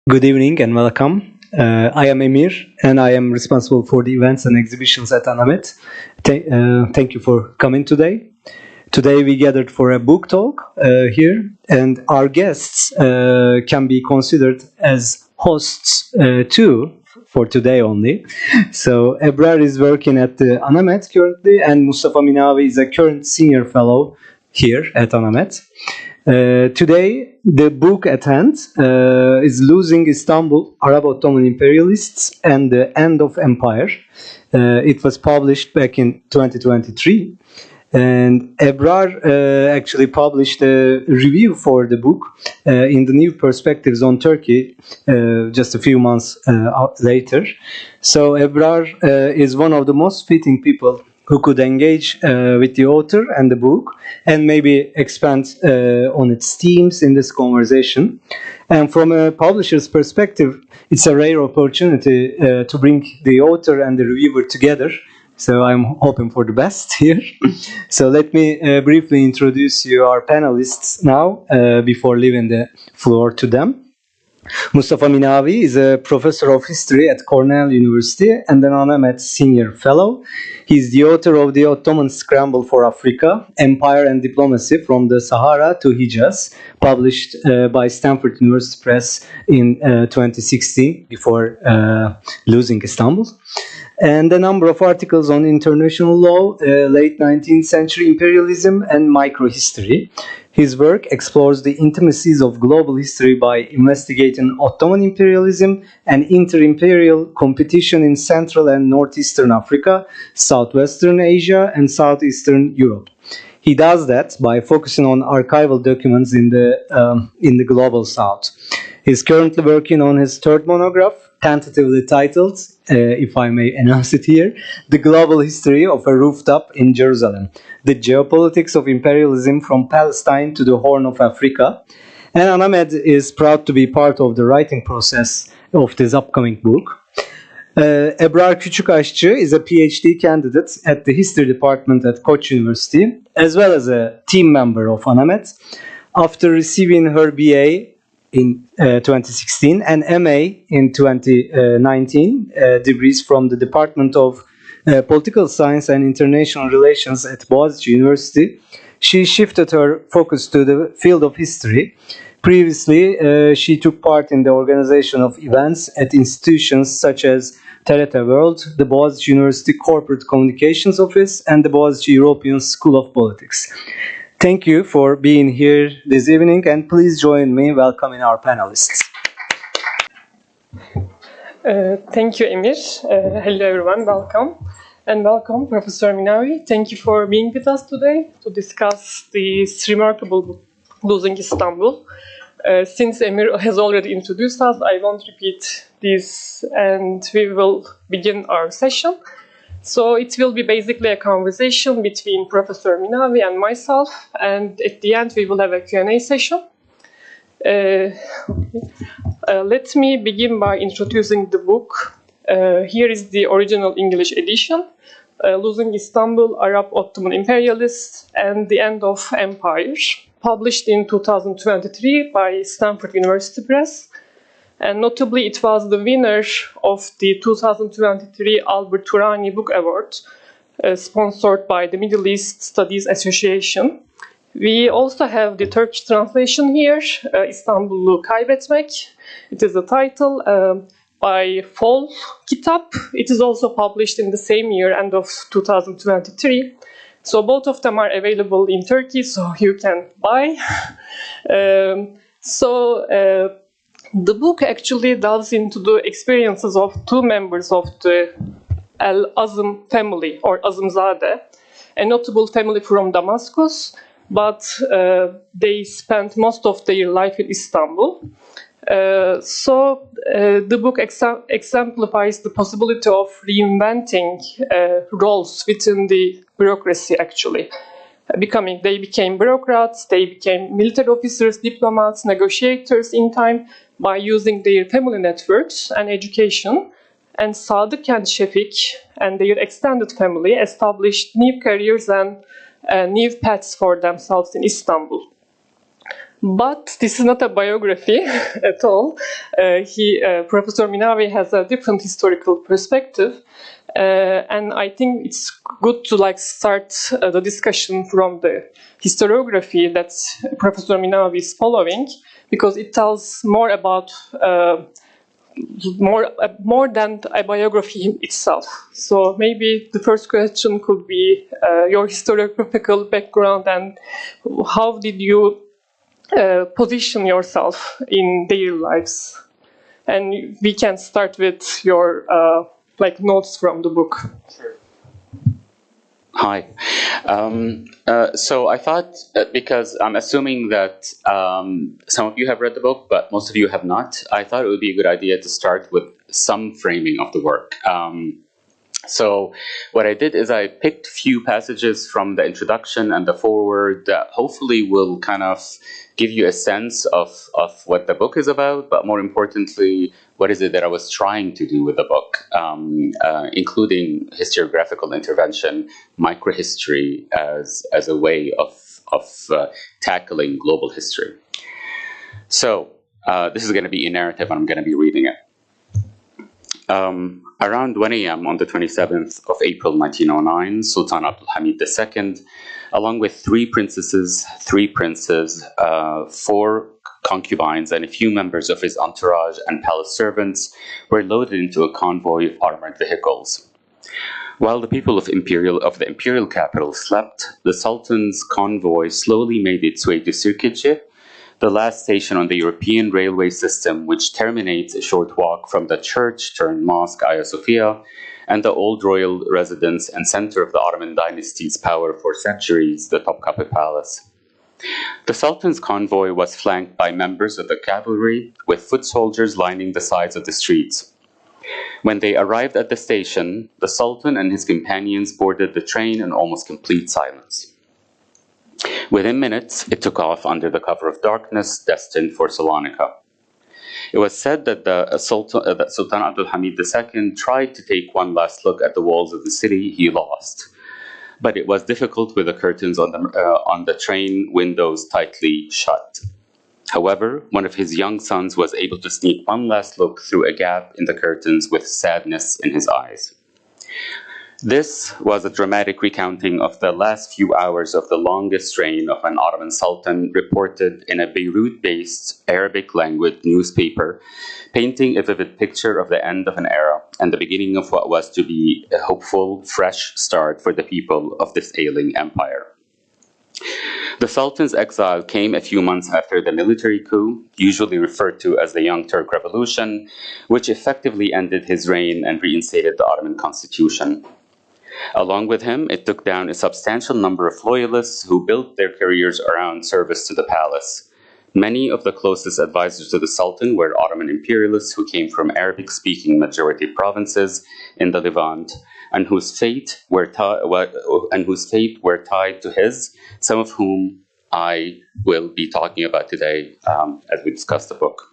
Good evening and welcome. I am Emir and I am responsible for the events and exhibitions at Anamet. Thank you for coming today. Today we gathered for a book talk here, and our guests can be considered as hosts too for today only. So Ebrar is working at the Anamet currently, and Mostafa Minawi is a current senior fellow here at Anamet. Today, the book at hand is Losing Istanbul, Arab-Ottoman Imperialists and the End of Empire. It was published back in 2023. And Ebrar actually published a review for the book in the New Perspectives on Turkey just a few months later. So Ebrar is one of the most fitting people who could engage with the author and the book and maybe expand on its themes in this conversation. And from a publisher's perspective, it's a rare opportunity to bring the author and the reviewer together. So I'm hoping for the best here. So let me briefly introduce you our panelists now before leaving the floor to them. Mostafa Minawi is a professor of history at Cornell University and an Anamet Senior Fellow. He is the author of The Ottoman Scramble for Africa, Empire and Diplomacy from the Sahara to Hijaz, published by Stanford University Press in 2016, before losing Istanbul. And a number of articles on international law, late 19th century imperialism, and microhistory. His work explores the intimacies of global history by investigating Ottoman imperialism and inter-imperial competition in Central and Northeastern Africa, Southwestern Asia, and Southeastern Europe. He does that by focusing on archival documents in the global South. He's currently working on his third monograph, tentatively titled, if I may announce it here, The Global History of a Rooftop in Jerusalem, The Geopolitics of Imperialism from Palestine to the Horn of Africa. And Anamed is proud to be part of the writing process of this upcoming book. Ebrar Küçükaşcı is a PhD candidate at the History Department at Koç University, as well as a team member of Anamed. After receiving her BA in 2016 and MA in 2019 degrees from the Department of Political Science and International Relations at Boğaziçi University, she shifted her focus to the field of history. Previously, she took part in the organization of events at institutions such as TRT World, the Boğaziçi University Corporate Communications Office, and the Boğaziçi European School of Politics. Thank you for being here this evening, and please join me in welcoming our panelists. Thank you, Emir. Hello, everyone. Welcome. And welcome, Professor Minawi. Thank you for being with us today to discuss this remarkable book, Losing Istanbul. Since Emir has already introduced us, I won't repeat this, and we will begin our session. So it will be basically a conversation between Professor Minawi and myself, and at the end we will have a Q&A session. Let me begin by introducing the book. Here is the original English edition, Losing Istanbul, Arab-Ottoman Imperialists and the End of Empire, published in 2023 by Stanford University Press. And notably, it was the winner of the 2023 Albert Turani Book Award, sponsored by the Middle East Studies Association. We also have the Turkish translation here, İstanbul'u Kaybetmek. It is a title by Fol Kitap. It is also published in the same year, end of 2023. So both of them are available in Turkey, so you can buy. The book actually delves into the experiences of two members of the Al-Azm family, or Azmzade, a notable family from Damascus, but they spent most of their life in Istanbul. The book exemplifies the possibility of reinventing roles within the bureaucracy, actually. They became bureaucrats, they became military officers, diplomats, negotiators in time by using their family networks and education. And Sadık and Şefik and their extended family established new careers and new paths for themselves in Istanbul. But this is not a biography at all. Professor Minawi has a different historical perspective. And I think it's good to start the discussion from the historiography that Professor Minawi is following, because it tells more about more than a biography itself. So maybe the first question could be your historiographical background and how did you position yourself in their lives? And we can start with your notes from the book. Sure. Hi. So I thought, because I'm assuming that some of you have read the book, but most of you have not, I thought it would be a good idea to start with some framing of the work. So what I did is I picked few passages from the introduction and the foreword that hopefully will kind of give you a sense of what the book is about, but more importantly, what is it that I was trying to do with the book, including historiographical intervention, microhistory as a way of tackling global history. So this is going to be a narrative, and I'm going to be reading it. Around 1 a.m. on the 27th of April 1909, Sultan Abdul Hamid II, along with 3 princesses, 3 princes, 4 concubines, and a few members of his entourage and palace servants, were loaded into a convoy of armored vehicles. While the people of the imperial capital slept, the Sultan's convoy slowly made its way to Küçükaşcı, the last station on the European railway system, which terminates a short walk from the church-turned-mosque Hagia Sophia and the old royal residence and center of the Ottoman dynasty's power for centuries, the Topkapi Palace. The Sultan's convoy was flanked by members of the cavalry, with foot soldiers lining the sides of the streets. When they arrived at the station, the Sultan and his companions boarded the train in almost complete silence. Within minutes, it took off under the cover of darkness destined for Salonika. It was said that Sultan Abdul Hamid II tried to take one last look at the walls of the city he lost, but it was difficult with the curtains on the train windows tightly shut. However, one of his young sons was able to sneak one last look through a gap in the curtains with sadness in his eyes. This was a dramatic recounting of the last few hours of the longest reign of an Ottoman Sultan, reported in a Beirut-based Arabic-language newspaper, painting a vivid picture of the end of an era and the beginning of what was to be a hopeful, fresh start for the people of this ailing empire. The Sultan's exile came a few months after the military coup, usually referred to as the Young Turk Revolution, which effectively ended his reign and reinstated the Ottoman constitution. Along with him, it took down a substantial number of loyalists who built their careers around service to the palace. Many of the closest advisors to the Sultan were Ottoman imperialists who came from Arabic-speaking majority provinces in the Levant, and whose fate were tied to his, some of whom I will be talking about today as we discuss the book.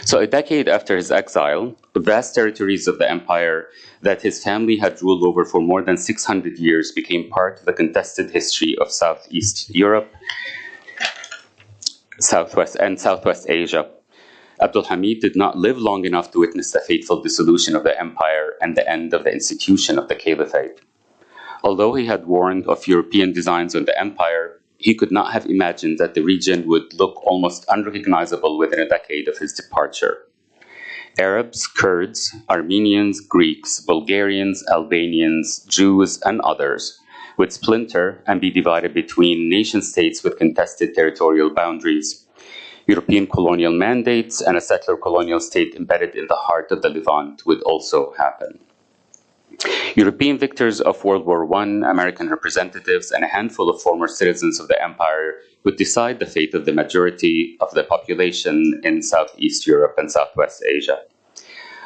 So a decade after his exile, the vast territories of the empire that his family had ruled over for more than 600 years became part of the contested history of Southeast Europe, Southwest Asia. Abdul Hamid did not live long enough to witness the fateful dissolution of the empire and the end of the institution of the caliphate. Although he had warned of European designs on the empire, he could not have imagined that the region would look almost unrecognizable within a decade of his departure. Arabs, Kurds, Armenians, Greeks, Bulgarians, Albanians, Jews, and others would splinter and be divided between nation-states with contested territorial boundaries, European colonial mandates, and a settler colonial state embedded in the heart of the Levant would also happen. European victors of World War I, American representatives, and a handful of former citizens of the empire would decide the fate of the majority of the population in Southeast Europe and Southwest Asia.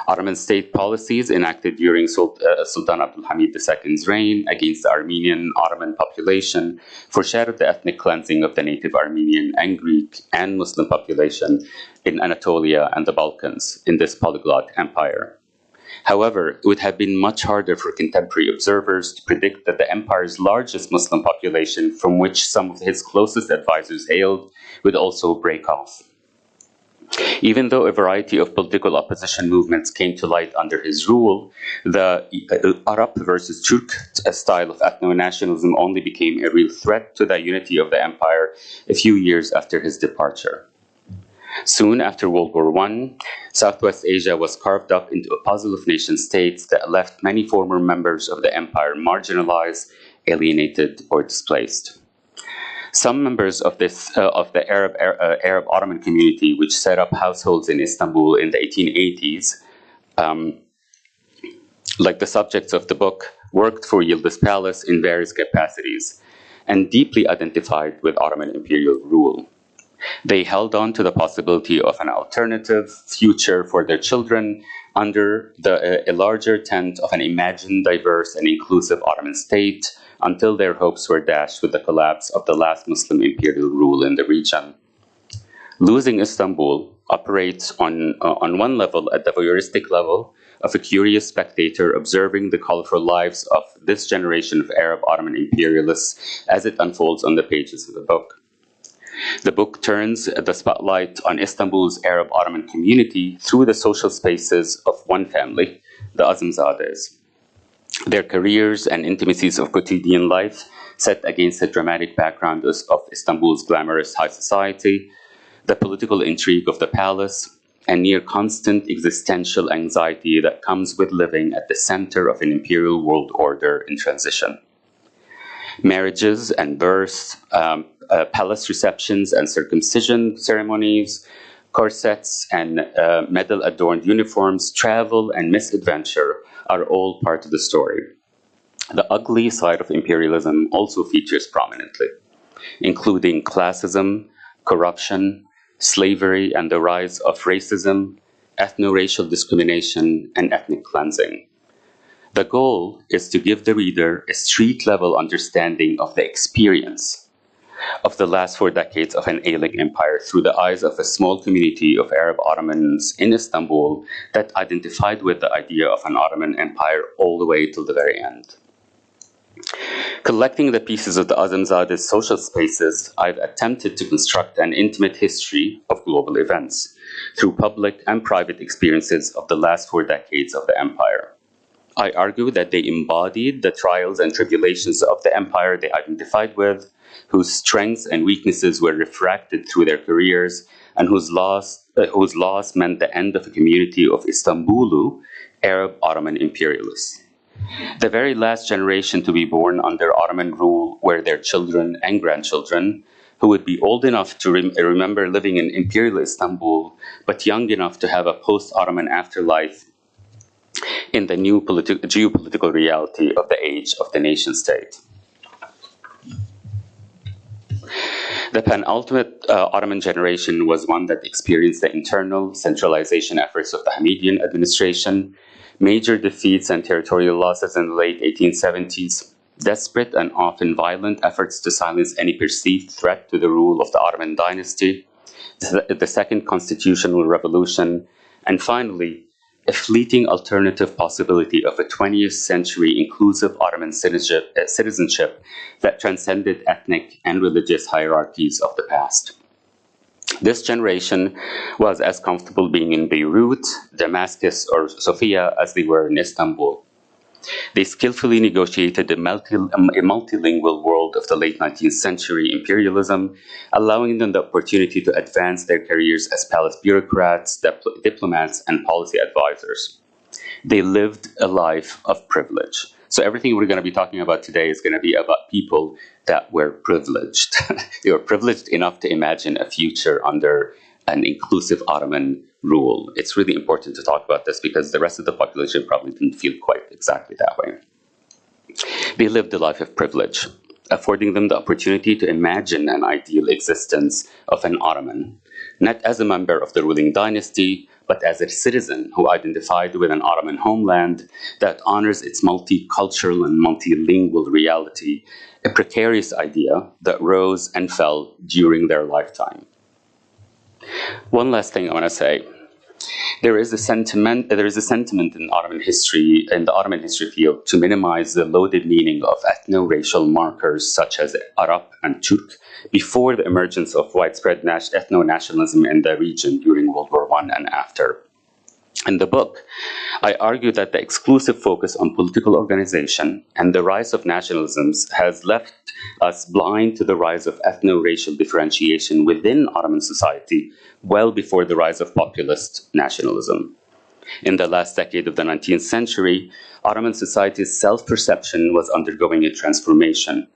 Ottoman state policies enacted during Sultan Abdul Hamid II's reign against the Armenian Ottoman population foreshadowed the ethnic cleansing of the native Armenian and Greek and Muslim population in Anatolia and the Balkans in this polyglot empire. However, it would have been much harder for contemporary observers to predict that the empire's largest Muslim population, from which some of his closest advisors hailed, would also break off. Even though a variety of political opposition movements came to light under his rule, the Arab versus Turk style of ethno-nationalism only became a real threat to the unity of the empire a few years after his departure. Soon after World War I, Southwest Asia was carved up into a puzzle of nation-states that left many former members of the empire marginalized, alienated, or displaced. Some members of the Arab-Ottoman community, which set up households in Istanbul in the 1880s, like the subjects of the book, worked for Yıldız Palace in various capacities and deeply identified with Ottoman imperial rule. They held on to the possibility of an alternative future for their children under a larger tent of an imagined, diverse, and inclusive Ottoman state until their hopes were dashed with the collapse of the last Muslim imperial rule in the region. Losing Istanbul operates on one level at the voyeuristic level of a curious spectator observing the colorful lives of this generation of Arab-Ottoman imperialists as it unfolds on the pages of the book. The book turns the spotlight on Istanbul's Arab-Ottoman community through the social spaces of one family, the Azimzades. Their careers and intimacies of quotidian life set against the dramatic background of Istanbul's glamorous high society, the political intrigue of the palace, and near constant existential anxiety that comes with living at the center of an imperial world order in transition. Marriages and births, palace receptions and circumcision ceremonies, corsets and medal-adorned uniforms, travel and misadventure are all part of the story. The ugly side of imperialism also features prominently, including classism, corruption, slavery, and the rise of racism, ethno-racial discrimination, and ethnic cleansing. The goal is to give the reader a street-level understanding of the experience of the last 4 decades of an ailing empire through the eyes of a small community of Arab Ottomans in Istanbul that identified with the idea of an Ottoman empire all the way till the very end. Collecting the pieces of the Azimzadeh social spaces, I've attempted to construct an intimate history of global events through public and private experiences of the last 4 decades of the empire. I argue that they embodied the trials and tribulations of the empire they identified with, whose strengths and weaknesses were refracted through their careers, and whose loss meant the end of a community of Istanbulu Arab-Ottoman imperialists. The very last generation to be born under Ottoman rule were their children and grandchildren, who would be old enough to remember living in imperial Istanbul, but young enough to have a post-Ottoman afterlife in the new geopolitical reality of the age of the nation-state. The penultimate Ottoman generation was one that experienced the internal centralization efforts of the Hamidian administration, major defeats and territorial losses in the late 1870s, desperate and often violent efforts to silence any perceived threat to the rule of the Ottoman dynasty, the Second Constitutional Revolution, and finally, a fleeting alternative possibility of a 20th century inclusive Ottoman citizenship that transcended ethnic and religious hierarchies of the past. This generation was as comfortable being in Beirut, Damascus, or Sofia as they were in Istanbul. They skillfully negotiated a multilingual world of the late 19th century imperialism, allowing them the opportunity to advance their careers as palace bureaucrats, diplomats, and policy advisors. They lived a life of privilege. So everything we're going to be talking about today is going to be about people that were privileged. They were privileged enough to imagine a future under an inclusive Ottoman rule. It's really important to talk about this because the rest of the population probably didn't feel quite exactly that way. They lived a life of privilege, affording them the opportunity to imagine an ideal existence of an Ottoman, not as a member of the ruling dynasty, but as a citizen who identified with an Ottoman homeland that honors its multicultural and multilingual reality, a precarious idea that rose and fell during their lifetime. One last thing I want to say. There is a sentiment in Ottoman history, in the Ottoman history field, to minimize the loaded meaning of ethno-racial markers such as Arab and Turk before the emergence of widespread ethno-nationalism in the region during World War I and after. In the book, I argue that the exclusive focus on political organization and the rise of nationalisms has left us blind to the rise of ethno-racial differentiation within Ottoman society well before the rise of populist nationalism. In the last decade of the 19th century, Ottoman society's self-perception was undergoing a transformation.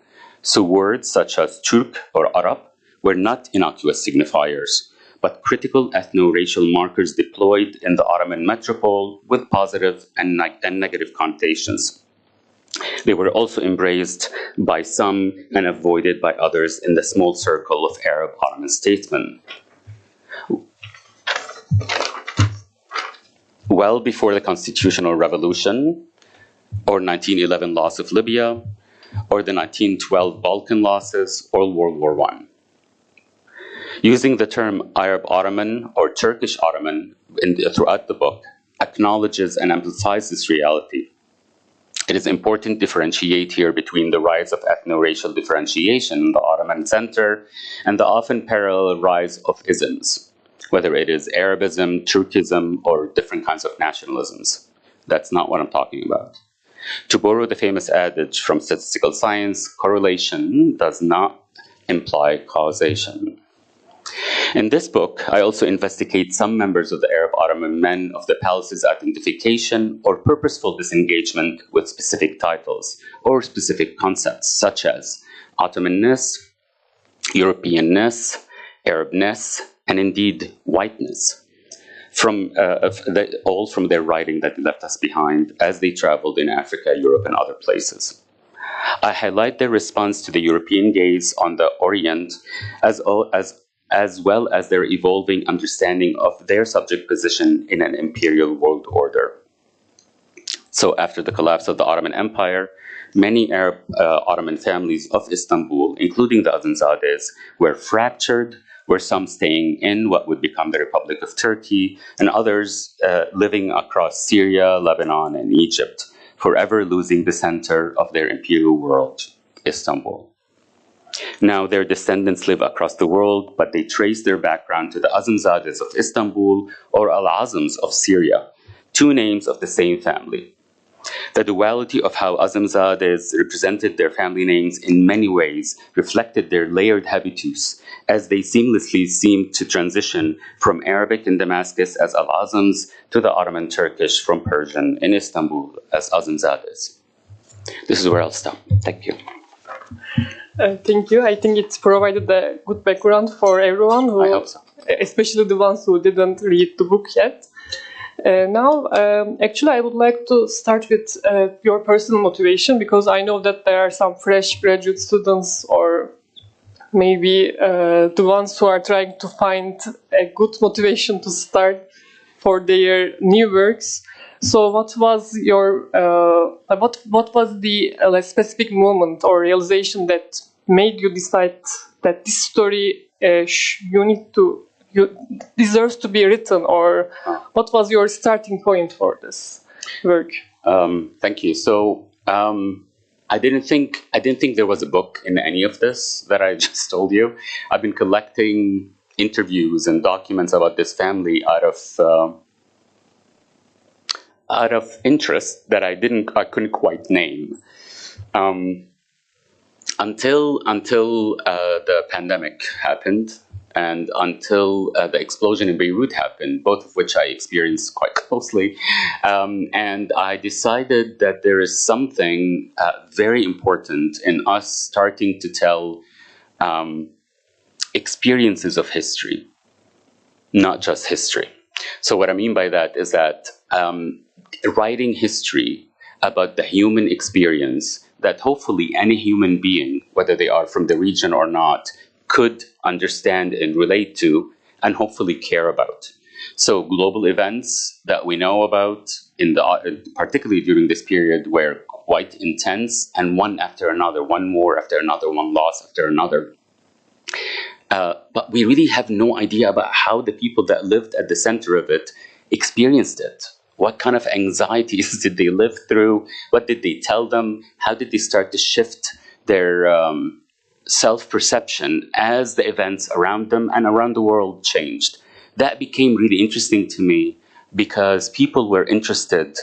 So words such as Turk or Arab were not innocuous signifiers, but critical ethno-racial markers deployed in the Ottoman metropole with positive and negative connotations. They were also embraced by some and avoided by others in the small circle of Arab Ottoman statesmen. Well before the Constitutional Revolution, or 1911 loss of Libya, or the 1912 Balkan losses, or World War I. Using the term Arab-Ottoman or Turkish-Ottoman throughout the book acknowledges and amplifies this reality. It is important to differentiate here between the rise of ethno-racial differentiation in the Ottoman center and the often parallel rise of isms, whether it is Arabism, Turkism, or different kinds of nationalisms. That's not what I'm talking about. To borrow the famous adage from statistical science, correlation does not imply causation. In this book, I also investigate some members of the Arab-Ottoman men of the palace's identification or purposeful disengagement with specific titles or specific concepts, such as Ottomanness, Europeanness, Arabness, and indeed whiteness, all from their writing that left us behind as they traveled in Africa, Europe, and other places. I highlight their response to the European gaze on the Orient as well as their evolving understanding of their subject position in an imperial world order. So after the collapse of the Ottoman Empire, many Arab Ottoman families of Istanbul, including the Azimzades, were fractured, were some staying in what would become the Republic of Turkey, and others living across Syria, Lebanon, and Egypt, forever losing the center of their imperial world, Istanbul. Now their descendants live across the world, but they trace their background to the Azimzades of Istanbul or Al-Azms of Syria, two names of the same family. The duality of how Azimzades represented their family names in many ways reflected their layered habitus, as they seamlessly seemed to transition from Arabic in Damascus as Al-Azms to the Ottoman Turkish from Persian in Istanbul as Azimzades. This is where I'll stop. Thank you. Thank you. I think it's provided a good background for everyone, I hope so. Especially the ones who didn't read the book yet. Now, actually, I would like to start with your personal motivation, because I know that there are some fresh graduate students or maybe the ones who are trying to find a good motivation to start for their new works. So what was your what was the specific moment or realization that made you decide that this story deserves to be written, or what was your starting point for this work? Thank you. So I didn't think there was a book in any of this that I just told you. I've been collecting interviews and documents about this family out of interest that I couldn't quite name until the pandemic happened. And until the explosion in Beirut happened, both of which I experienced quite closely. And I decided that there is something very important in us starting to tell experiences of history, not just history. So what I mean by that is that writing history about the human experience that hopefully any human being, whether they are from the region or not, could understand and relate to, and hopefully care about. So global events that we know about, particularly during this period, were quite intense, and one after another, one war after another, one loss after another. But we really have no idea about how the people that lived at the center of it experienced it. What kind of anxieties did they live through? What did they tell them? How did they start to shift their self-perception as the events around them and around the world changed? That became really interesting to me because people were interested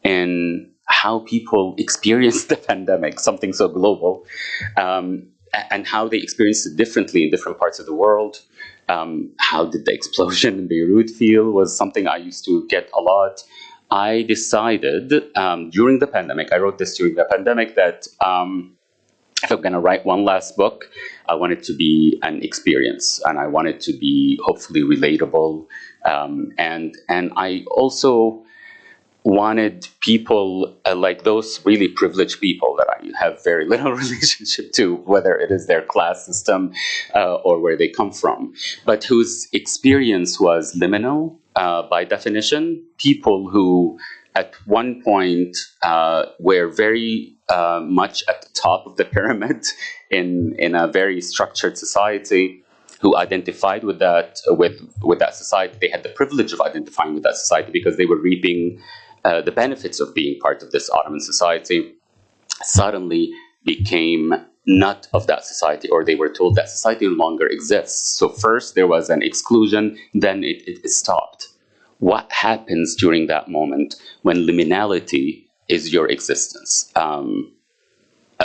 in how people experienced the pandemic, something so global, and how they experienced it differently in different parts of the world. How did the explosion in Beirut feel was something I used to get a lot. I decided during the pandemic, I wrote this during the pandemic, that if I'm going to write one last book, I want it to be an experience, and I want it to be hopefully relatable. And I also wanted people like those really privileged people that I have very little relationship to, whether it is their class system or where they come from, but whose experience was liminal by definition. People who at one point were very much at the top of the pyramid in a very structured society, who identified with that society. They had the privilege of identifying with that society because they were reaping the benefits of being part of this Ottoman society, suddenly became not of that society, or they were told that society no longer exists. So first there was an exclusion, then it stopped. What happens during that moment when liminality is your existence?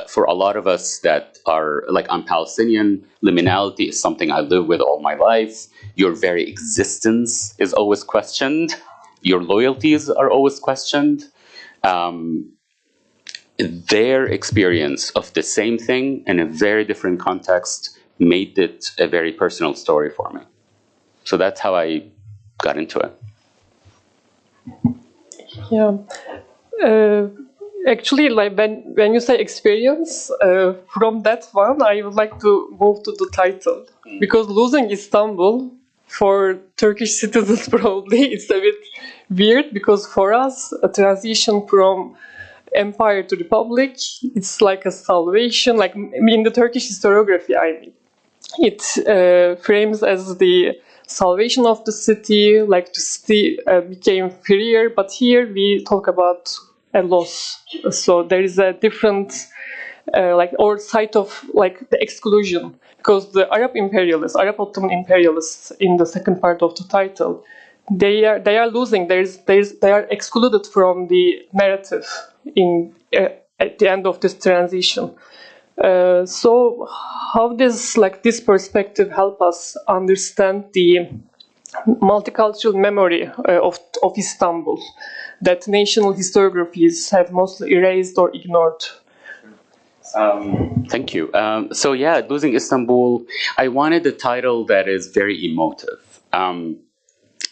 For a lot of us that are, like, I'm Palestinian, liminality is something I live with all my life. Your very existence is always questioned. Your loyalties are always questioned. Their experience of the same thing in a very different context made it a very personal story for me. So that's how I got into it. Yeah. Actually, like when you say experience, from that one, I would like to move to the title. Because losing Istanbul, for Turkish citizens probably, it's a bit weird, because for us, a transition from empire to republic, it's like a salvation, like in the Turkish historiography, I mean. It frames as the salvation of the city, like the city became freer, but here we talk about a loss. So there is a different, or side of like the exclusion, because the Arab-Ottoman imperialists, in the second part of the title, they are losing. They are excluded from the narrative at the end of this transition. So how does this perspective help us understand the multicultural memory of Istanbul that national historiographies have mostly erased or ignored? Thank you. So yeah, losing Istanbul, I wanted a title that is very emotive.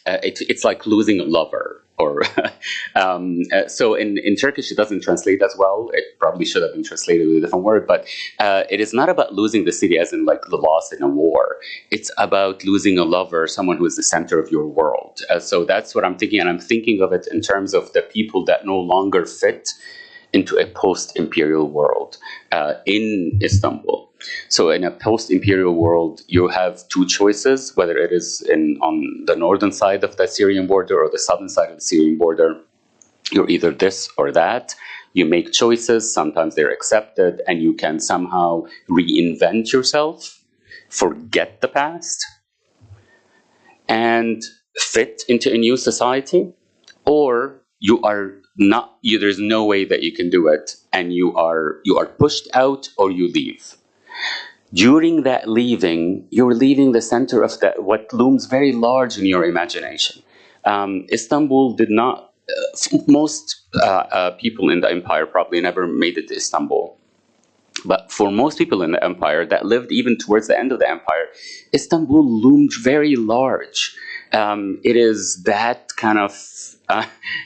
It's like losing a lover. Or so in Turkish it doesn't translate as well. It probably should have been translated with a different word, but it is not about losing the city as in like the loss in a war. It's about losing a lover, someone who is the center of your world. So that's what I'm thinking, and I'm thinking of it in terms of the people that no longer fit into a post-imperial world in Istanbul. So in a post-imperial world, you have two choices, whether it is on the northern side of the Syrian border or the southern side of the Syrian border. You're either this or that. You make choices, sometimes they're accepted, and you can somehow reinvent yourself, forget the past, and fit into a new society, or you are not, there's no way that you can do it, and you are pushed out or you leave. During that leaving, you're leaving the center of what looms very large in your imagination. Istanbul did not, most people in the empire probably never made it to Istanbul. But for most people in the empire that lived even towards the end of the empire, Istanbul loomed very large. It is that kind of,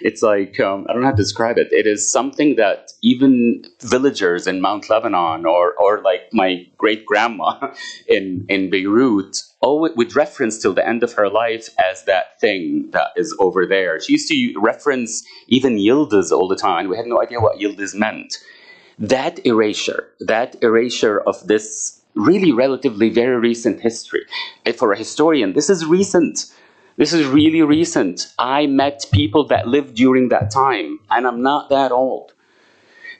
it's like, I don't know how to describe it. It is something that even villagers in Mount Lebanon or like my great-grandma in Beirut, always would reference till the end of her life as that thing that is over there. She used to reference even Yildiz all the time. We had no idea what Yildiz meant. That erasure of this really relatively very recent history. For a historian, this is recent. This is really recent. I met people that lived during that time, and I'm not that old.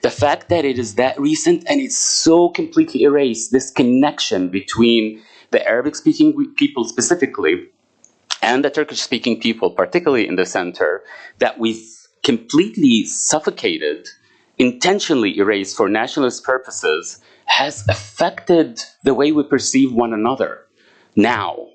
The fact that it is that recent and it's so completely erased, this connection between the Arabic-speaking people specifically and the Turkish-speaking people, particularly in the center, that we've completely suffocated, intentionally erased for nationalist purposes, has affected the way we perceive one another now.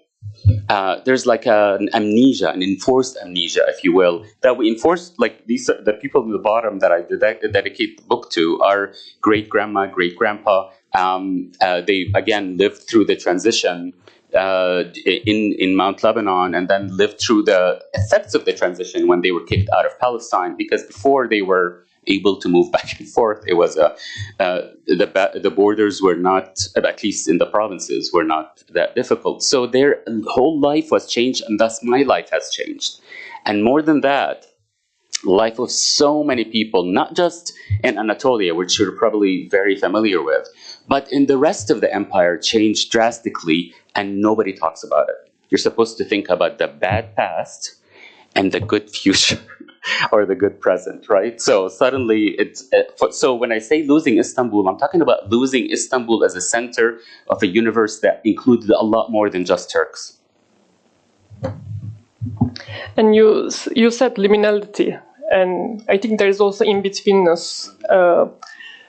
There's like an amnesia, an enforced amnesia, if you will, that we enforce. Like these, the people at the bottom that I dedicate the book to are great grandma, great grandpa. They again lived through the transition in Mount Lebanon, and then lived through the effects of the transition when they were kicked out of Palestine. Because before they were able to move back and forth, it was the borders were not, at least in the provinces, were not that difficult. So their whole life was changed, and thus my life has changed. And more than that, life of so many people, not just in Anatolia, which you're probably very familiar with, but in the rest of the empire, changed drastically, and nobody talks about it. You're supposed to think about the bad past and the good future. Or the good present, right? So suddenly, so when I say losing Istanbul, I'm talking about losing Istanbul as a center of a universe that included a lot more than just Turks. And you said liminality, and I think there is also in-betweenness.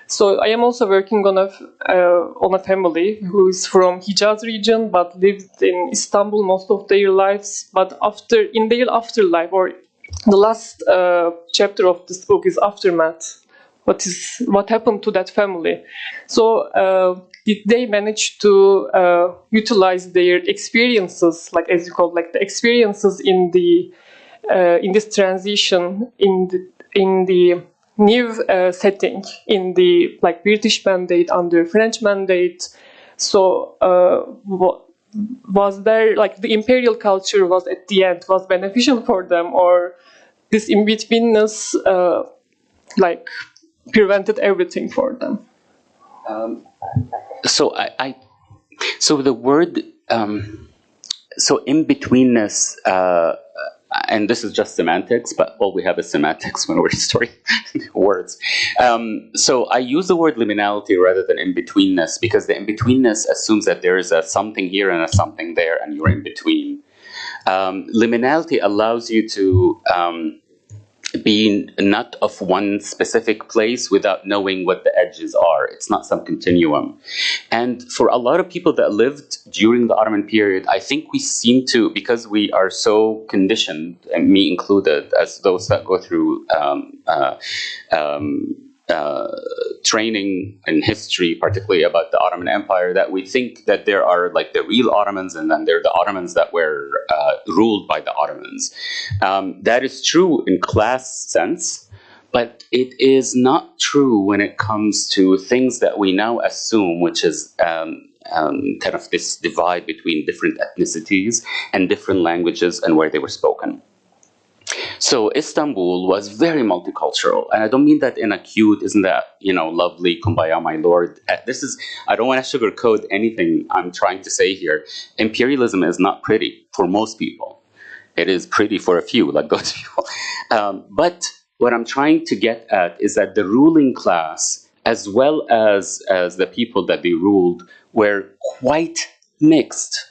So I am also working on a family who is from Hijaz region but lived in Istanbul most of their lives. But in their afterlife, or the last chapter of this book is aftermath. What happened to that family? So did they manage to utilize their experiences, like as you call, like the experiences in this transition in the new setting, in the like British mandate under French mandate? So was there, like, the imperial culture was at the end was beneficial for them, or this in-betweenness like prevented everything for them? So so the word, so in-betweenness, and this is just semantics, but all we have is semantics when we're storing words. So I use the word liminality rather than in-betweenness, because the in-betweenness assumes that there is a something here and a something there, and you're in between. Liminality allows you to be not of one specific place without knowing what the edges are. It's not some continuum. And for a lot of people that lived during the Ottoman period, I think we seem to, because we are so conditioned, and me included, as those that go through training in history, particularly about the Ottoman Empire, that we think that there are like the real Ottomans, and then there are the Ottomans that were ruled by the Ottomans. That is true in class sense, but it is not true when it comes to things that we now assume, which is kind of this divide between different ethnicities and different languages and where they were spoken. So Istanbul was very multicultural, and I don't mean that in a cute, isn't that, lovely, kumbaya, my lord. I don't want to sugarcoat anything I'm trying to say here. Imperialism is not pretty for most people. It is pretty for a few, like those people. But what I'm trying to get at is that the ruling class, as well as the people that they ruled, were quite mixed.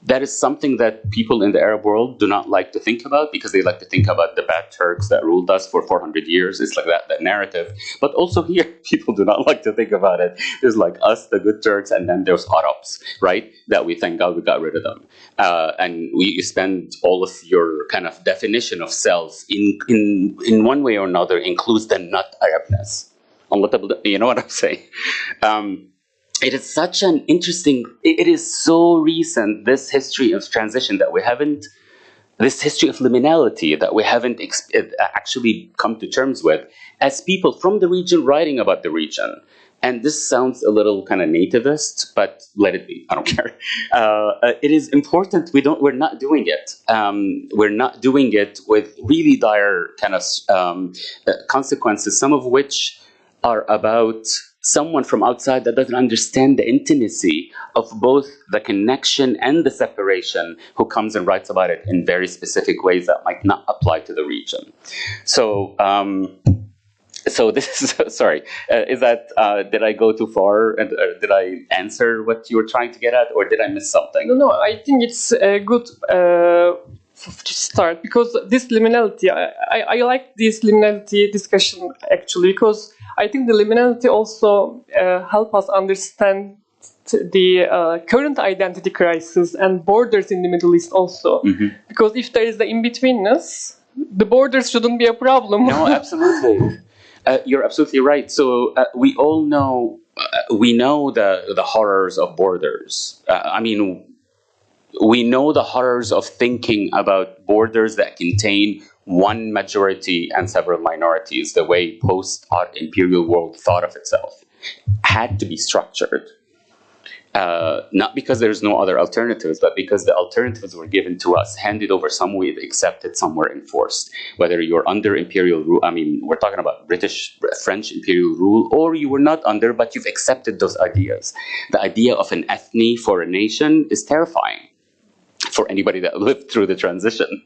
That is something that people in the Arab world do not like to think about, because they like to think about the bad Turks that ruled us for 400 years. It's like that narrative. But also here, people do not like to think about it. There's like us, the good Turks, and then there's Arabs, right? That we thank God we got rid of them. And you spend all of your kind of definition of self in one way or another includes the not Arabness. You know what I'm saying? It is such an interesting, it is so recent, this history of transition that we haven't, this history of liminality that we haven't actually come to terms with as people from the region writing about the region. And this sounds a little kind of nativist, but let it be, I don't care. It is important, we're not doing it. We're not doing it with really dire kind of consequences, some of which are about someone from outside that doesn't understand the intimacy of both the connection and the separation who comes and writes about it in very specific ways that might not apply to the region. So, so this is, sorry, is that, did I go too far? And did I answer what you were trying to get at, or did I miss something? No, I think it's a good to start, because this liminality, I like this liminality discussion actually, because I think the liminality also help us understand the current identity crisis and borders in the Middle East also. Because if there is the in-betweenness, the borders shouldn't be a problem. No, absolutely. You're absolutely right. So we all know, we know the horrors of borders. I mean, we know the horrors of thinking about borders that contain one majority and several minorities, the way post-imperial world thought of itself, had to be structured. Not because there's no other alternatives, but because the alternatives were given to us, handed over, some way accepted, some were enforced. Whether you're under imperial rule, I mean, we're talking about British, French imperial rule, or you were not under, but you've accepted those ideas. The idea of an ethne for a nation is terrifying for anybody that lived through the transition,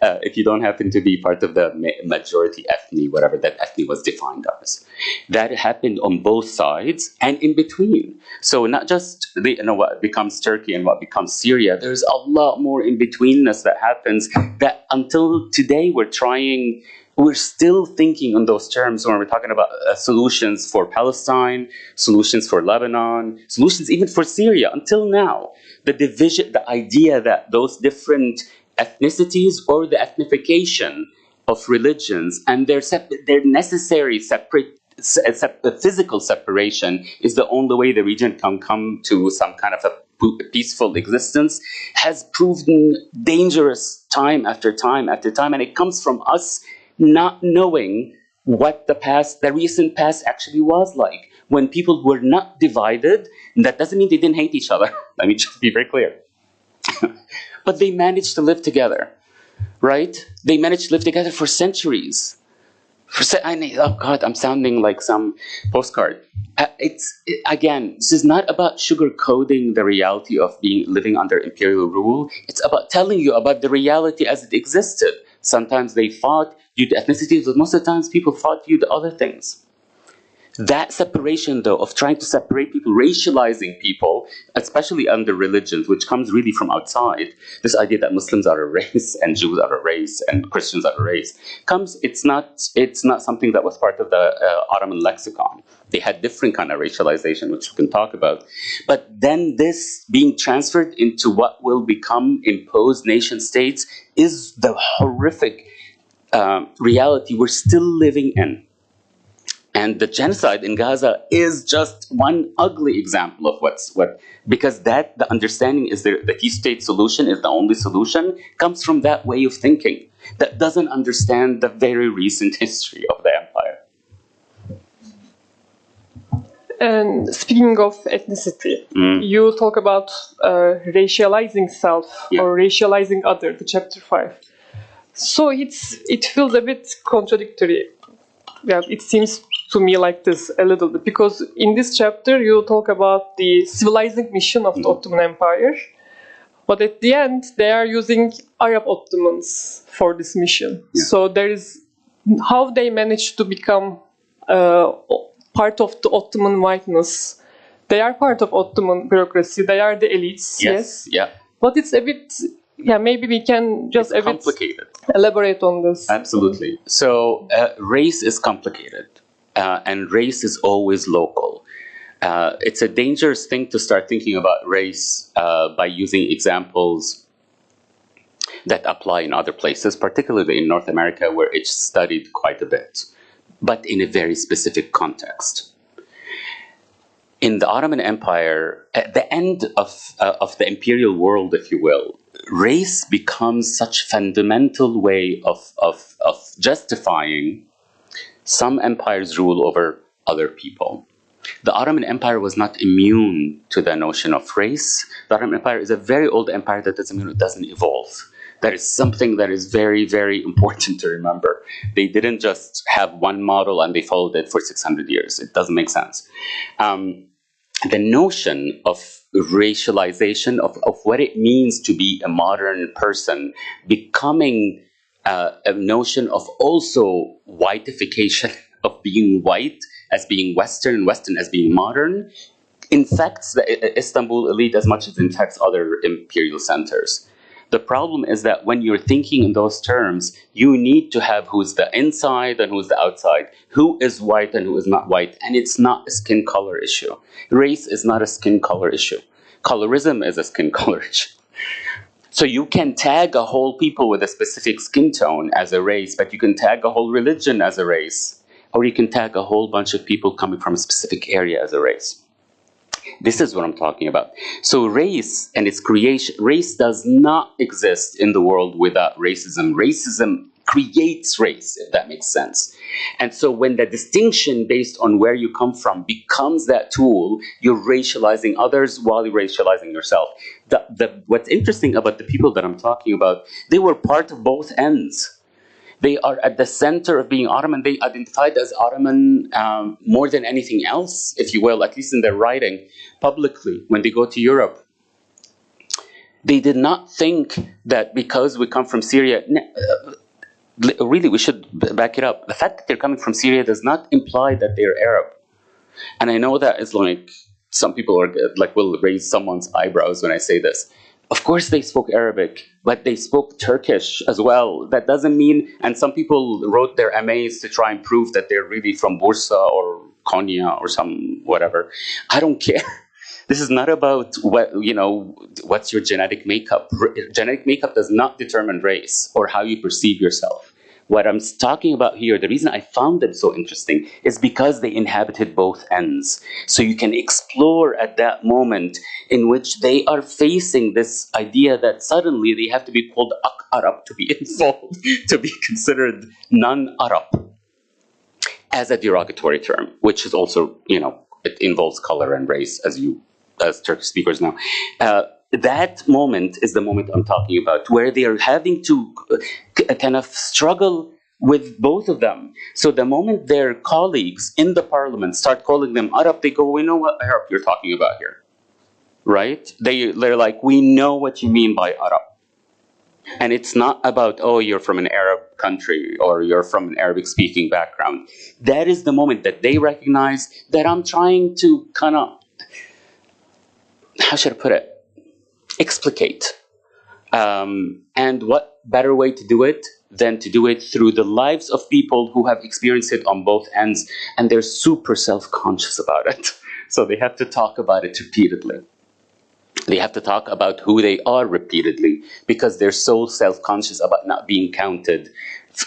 if you don't happen to be part of the majority ethne, whatever that ethne was defined as. That happened on both sides and in between. So not just what becomes Turkey and what becomes Syria, there's a lot more in betweenness that happens that until today we're still thinking on those terms when we're talking about solutions for Palestine, solutions for Lebanon, solutions even for Syria. Until now, the division, the idea that those different ethnicities or the ethnification of religions and their necessary physical separation is the only way the region can come to some kind of a peaceful existence has proven dangerous time after time after time. And it comes from us not knowing what the recent past actually was like. When people were not divided, that doesn't mean they didn't hate each other. Let me just be very clear. But they managed to live together, right? They managed to live together for centuries. Oh God, I'm sounding like some postcard. Again, this is not about sugarcoating the reality of living under imperial rule. It's about telling you about the reality as it existed. Sometimes they fought due to ethnicities, but most of the times people fought due to other things. That separation, though, of trying to separate people, racializing people, especially under religions, which comes really from outside, this idea that Muslims are a race and Jews are a race and Christians are a race, it's not something that was part of the Ottoman lexicon. They had different kind of racialization, which we can talk about. But then this being transferred into what will become imposed nation states is the horrific reality we're still living in. And the genocide in Gaza is just one ugly example of because the understanding is the two-state solution is the only solution, comes from that way of thinking that doesn't understand the very recent history of the empire. And speaking of ethnicity, you talk about racializing self or racializing other, the chapter 5. So it feels a bit contradictory. Yeah, it seems to me like this a little bit, because in this chapter you talk about the civilizing mission of the Ottoman Empire, but at the end they are using Arab Ottomans for this mission. Yeah. So there is how they managed to become part of the Ottoman whiteness. They are part of Ottoman bureaucracy. They are the elites. Yes. Yeah. But it's a bit. Yeah, maybe we can just a bit elaborate on this. Absolutely. So race is complicated, and race is always local. It's a dangerous thing to start thinking about race by using examples that apply in other places, particularly in North America, where it's studied quite a bit, but in a very specific context. In the Ottoman Empire, at the end of the imperial world, if you will, race becomes such a fundamental way of justifying some empires' rule over other people. The Ottoman Empire was not immune to the notion of race. The Ottoman Empire is a very old empire that doesn't evolve. That is something that is very, very important to remember. They didn't just have one model and they followed it for 600 years. It doesn't make sense. The notion of racialization, of what it means to be a modern person, becoming a notion of also whiteification, of being white as being Western and Western as being modern, infects the Istanbul elite as much as it infects other imperial centers. The problem is that when you're thinking in those terms, you need to have who's the inside and who's the outside, who is white and who is not white, and it's not a skin color issue. Race is not a skin color issue. Colorism is a skin color issue. So you can tag a whole people with a specific skin tone as a race, but you can tag a whole religion as a race, or you can tag a whole bunch of people coming from a specific area as a race. This is what I'm talking about. So race and its creation, race does not exist in the world without racism. Racism creates race, if that makes sense. And so when the distinction based on where you come from becomes that tool, you're racializing others while you're racializing yourself. What's interesting about the people that I'm talking about, they were part of both ends. They are at the center of being Ottoman. They identified as Ottoman more than anything else, if you will, at least in their writing publicly when they go to Europe. They did not think that because we come from Syria, really we should back it up. The fact that they're coming from Syria does not imply that they're Arab. And I know that is like, some people are like will raise someone's eyebrows when I say this. Of course they spoke Arabic, but they spoke Turkish as well. That doesn't mean, and some people wrote their MAs to try and prove that they're really from Bursa or Konya or some whatever. I don't care. This is not about what, you know, what's your genetic makeup. Genetic makeup does not determine race or how you perceive yourself. What I'm talking about here, the reason I found them so interesting is because they inhabited both ends. So you can explore at that moment in which they are facing this idea that suddenly they have to be called Arab to be involved, to be considered non-Arab as a derogatory term, which is also, you know, it involves color and race, as Turkish speakers know. That moment is the moment I'm talking about, where they are having to kind of struggle with both of them. So the moment their colleagues in the parliament start calling them Arab, they go, we know what Arab you're talking about here, right? They're like, we know what you mean by Arab. And it's not about, oh, you're from an Arab country or you're from an Arabic-speaking background. That is the moment that they recognize that I'm trying to kind of, how should I put it? Explicate. And what better way to do it than to do it through the lives of people who have experienced it on both ends, and they're super self-conscious about it. So they have to talk about it repeatedly. They have to talk about who they are repeatedly because they're so self-conscious about not being counted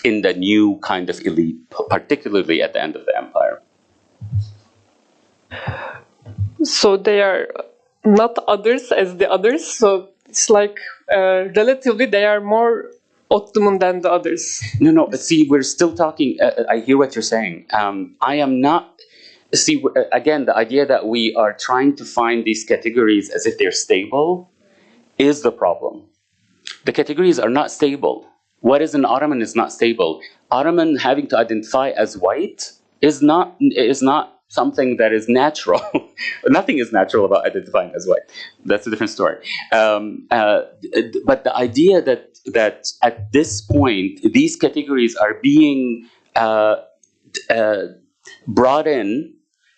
in the new kind of elite, particularly at the end of the empire. So they are not others as the others, so it's like relatively they are more Ottoman than the others. No, see, we're still talking, I hear what you're saying. I am not, see, again, the idea that we are trying to find these categories as if they're stable is the problem. The categories are not stable. What is an Ottoman is not stable. Ottoman having to identify as white is not something that is natural. Nothing is natural about identifying as white. That's a different story. But the idea that at this point, these categories are being brought in,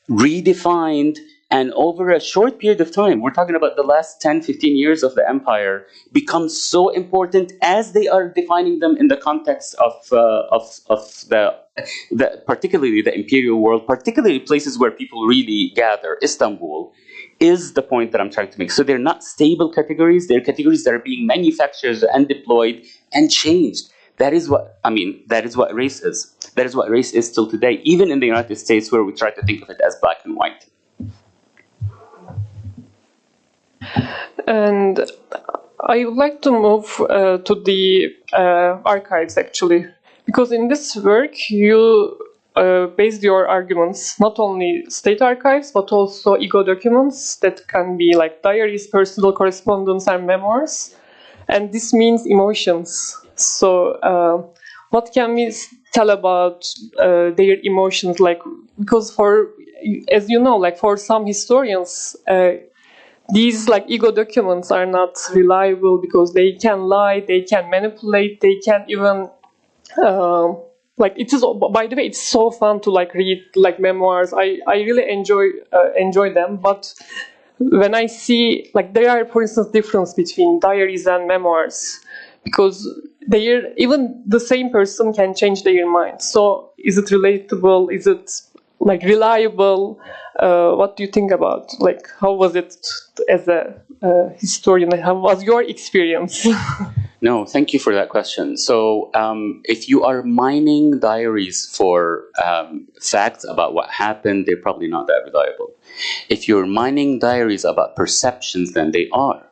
redefined, and over a short period of time, we're talking about the last 10, 15 years of the empire, becomes so important as they are defining them in the context of the particularly the imperial world, particularly places where people really gather. Istanbul is the point that I'm trying to make. So they're not stable categories. They're categories that are being manufactured and deployed and changed. That is what, I mean, that is what race is. That is what race is still today, even in the United States where we try to think of it as black and white. And I would like to move to the archives, actually, because in this work you based your arguments not only state archives but also ego documents that can be like diaries, personal correspondence, and memoirs. and this means emotions. So what can we tell about their emotions? Like, because for, as you know, like for some historians, these like ego documents are not reliable because they can lie, they can manipulate, they can even like, it is, by the way, it's so fun to like read like memoirs. I really enjoy them, but when I see, like, there are, for instance, difference between diaries and memoirs, because even the same person can change their mind. So is it relatable? Is it like reliable? What do you think about, like, how was it as a historian? How was your experience? No, thank you for that question. So if you are mining diaries for facts about what happened, they're probably not that reliable. If you're mining diaries about perceptions, then they are.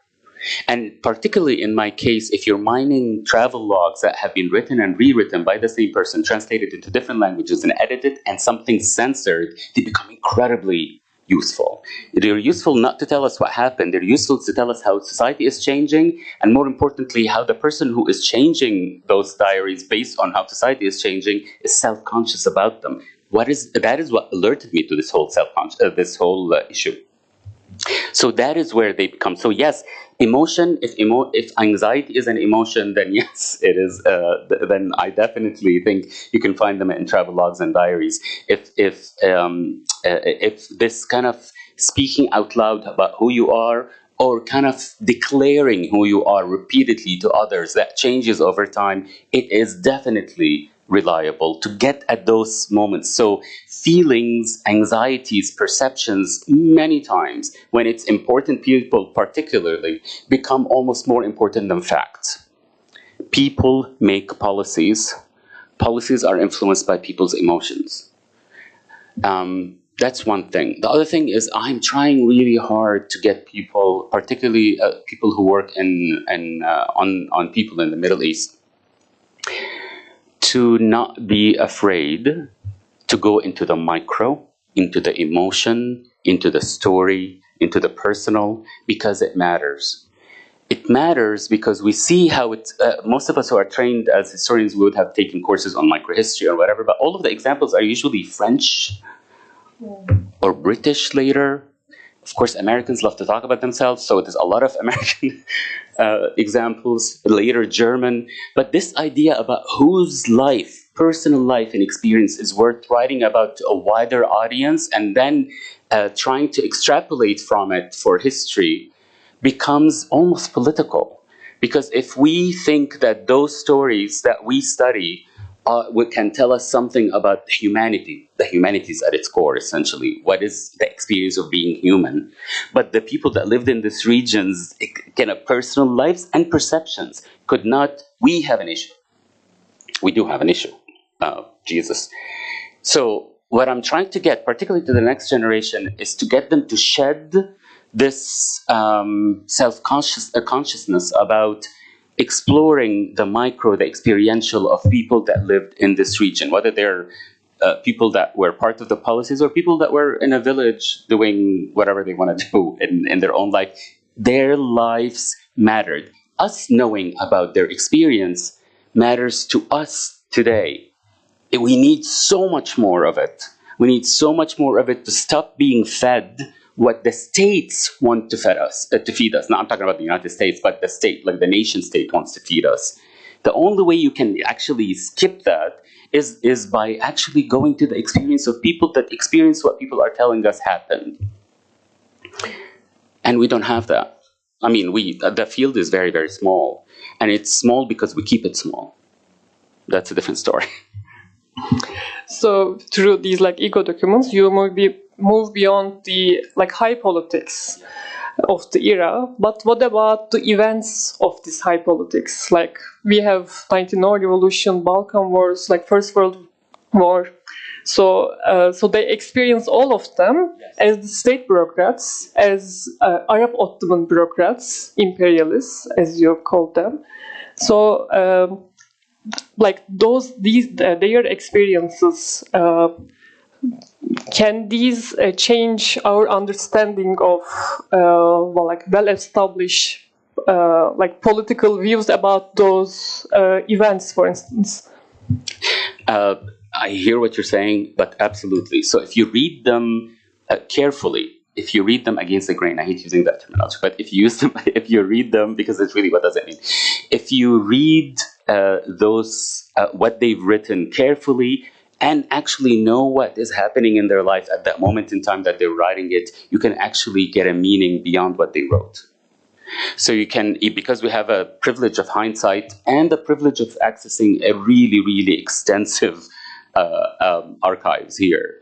And particularly in my case, if you're mining travel logs that have been written and rewritten by the same person, translated into different languages and edited, and something censored, they become incredibly useful. They're useful not to tell us what happened, they're useful to tell us how society is changing, and more importantly, how the person who is changing those diaries based on how society is changing is self-conscious about them. That is what alerted me to this whole issue. So that is where they become. So yes, emotion. If anxiety is an emotion, then yes, it is. Then I definitely think you can find them in travel logs and diaries. If this kind of speaking out loud about who you are, or kind of declaring who you are repeatedly to others, that changes over time, it is definitely reliable to get at those moments. So feelings, anxieties, perceptions, many times, when it's important, people particularly become almost more important than facts. People make policies. Policies are influenced by people's emotions. That's one thing. The other thing is I'm trying really hard to get people, particularly people who work on people in the Middle East, to not be afraid to go into the micro, into the emotion, into the story, into the personal, because it matters. It matters because we see how it, most of us who are trained as historians would have taken courses on microhistory or whatever, but all of the examples are usually French or British later. Of course, Americans love to talk about themselves, so there's a lot of American examples, later German. But this idea about whose life, personal life and experience is worth writing about to a wider audience and then trying to extrapolate from it for history becomes almost political. Because if we think that those stories that we study can tell us something about humanity. The humanities at its core, essentially. What is the experience of being human? But the people that lived in these regions, kind of personal lives and perceptions, could not. We have an issue. We do have an issue. Jesus. So what I'm trying to get, particularly to the next generation, is to get them to shed this consciousness about exploring the micro, the experiential of people that lived in this region, whether they're people that were part of the policies or people that were in a village doing whatever they want to do in their own life. Their lives mattered. Us knowing about their experience matters to us today. We need so much more of it. We need so much more of it to stop being fed what the states want to feed us. Now, I'm talking about the United States, but the state, like the nation state, wants to feed us. The only way you can actually skip that is by actually going to the experience of people that experience what people are telling us happened. And we don't have that. I mean, the field is very, very small. And it's small because we keep it small. That's a different story. So through these like ego documents, you move beyond the like high politics of the era. But what about the events of this high politics? Like we have 1900 revolution, Balkan wars, like First World War. So they experience all of them as the state bureaucrats, as Arab-Ottoman bureaucrats, imperialists, as you call them. So like their experiences, can these change our understanding of well-established like political views about those events, for instance? I hear what you're saying, but absolutely. So if you read them carefully, if you read them against the grain, I hate using that terminology, but if you use them, if you read them, because it's really, what does it mean? If you read what they've written carefully and actually know what is happening in their life at that moment in time that they're writing it, you can actually get a meaning beyond what they wrote. So you can, because we have a privilege of hindsight and the privilege of accessing a really, really extensive archives here,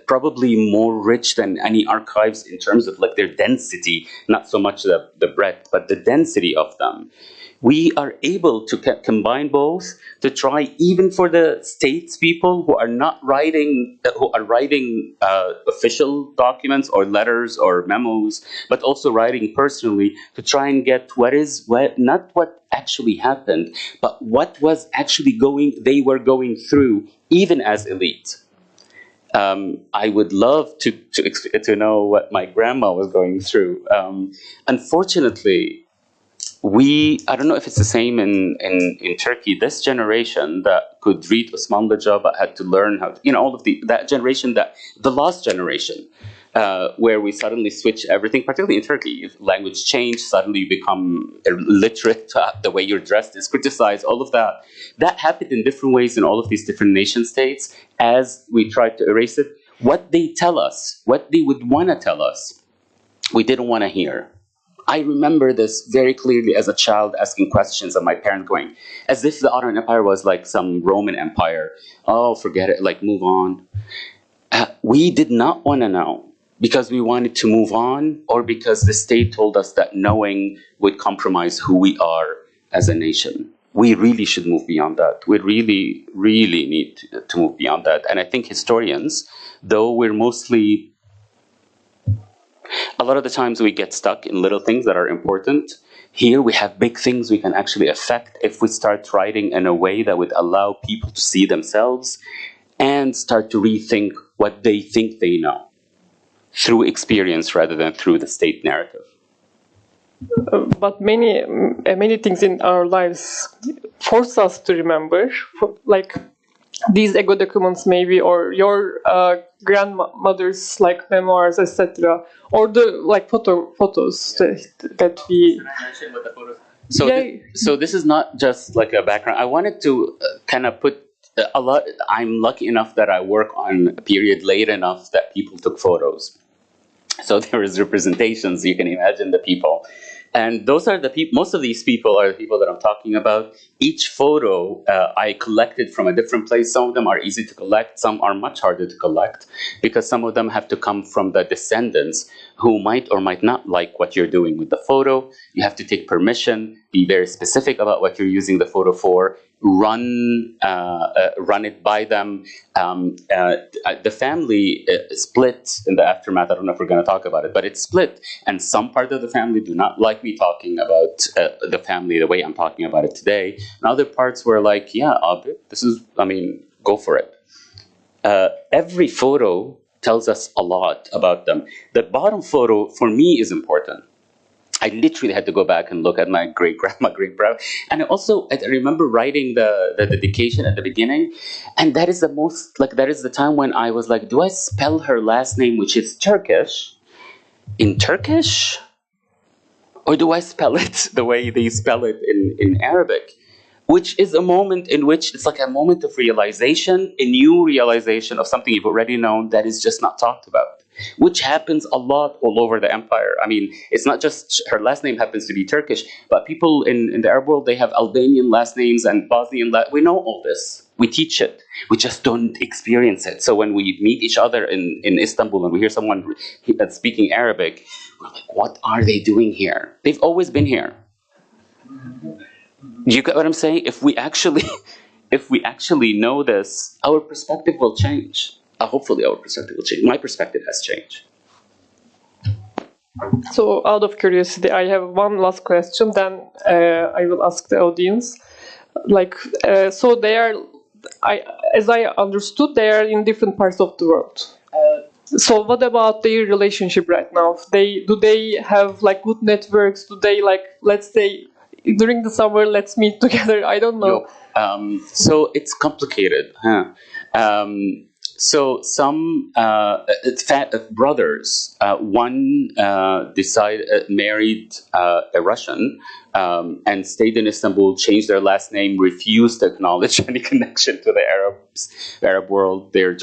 probably more rich than any archives in terms of like their density, not so much the breadth, but the density of them. We are able to combine both to try, even for the states people who are not writing, official documents or letters or memos, but also writing personally to try and get not what actually happened, but what was actually they were going through, even as elite. I would love to know what my grandma was going through. Unfortunately, I don't know if it's the same in Turkey. This generation that could read Osmanlıca but had to learn how to, all of that generation, the lost generation, where we suddenly switch everything, particularly in Turkey, language change, suddenly you become illiterate, the way you're dressed is criticized, all of that. That happened in different ways in all of these different nation states as we tried to erase it. What they tell us, what they would want to tell us, we didn't want to hear. I remember this very clearly as a child, asking questions of my parents, going, as if the Ottoman Empire was like some Roman Empire. Oh, forget it, like move on. We did not want to know because we wanted to move on, or because the state told us that knowing would compromise who we are as a nation. We really should move beyond that. We really, really need to move beyond that. And I think historians, though we're mostly, a lot of the times we get stuck in little things that are important. Here we have big things we can actually affect if we start writing in a way that would allow people to see themselves and start to rethink what they think they know through experience rather than through the state narrative. But many things in our lives force us to remember, like these ego documents maybe, or your grandmother's like memoirs, etc., or the like photos that we. Can I mention what the photos? So this is not just like a background. I wanted to kind of put a lot. I'm lucky enough that I work on a period late enough that people took photos. So there is representations. You can imagine the people. And those are the people. Most of these people are the people that I'm talking about. Each photo I collected from a different place. Some of them are easy to collect. Some are much harder to collect because some of them have to come from the descendants who might or might not like what you're doing with the photo. You have to take permission, be very specific about what you're using the photo for, run it by them. The family split in the aftermath. I don't know if we're going to talk about it, but it's split. And some part of the family do not like me talking about the family the way I'm talking about it today. And other parts were like, yeah, go for it. Every photo tells us a lot about them. The bottom photo, for me, is important. I literally had to go back and look at my great-grandma, great-grandma. And also, I remember writing the dedication at the beginning. And that is the time when I was like, do I spell her last name, which is Turkish, in Turkish? Or do I spell it the way they spell it in Arabic? Which is a moment in which it's like a moment of realization, a new realization of something you've already known that is just not talked about, which happens a lot all over the empire. I mean, it's not just her last name happens to be Turkish, but people in the Arab world, they have Albanian last names and Bosnian. We know all this. We teach it. We just don't experience it. So when we meet each other in Istanbul and we hear someone speaking Arabic, we're like, what are they doing here? They've always been here. You get what I'm saying? If we actually know this, our perspective will change. Hopefully our perspective will change. My perspective has changed. So out of curiosity, I have one last question, then I will ask the audience. So they are, as I understood, they are in different parts of the world. So what about their relationship right now? Do they have like good networks? Do they like, let's say during the summer, let's meet together? I don't know. So it's complicated. Huh? So some brothers, one married a Russian and stayed in Istanbul, changed their last name, refused to acknowledge any connection to the Arab world. They're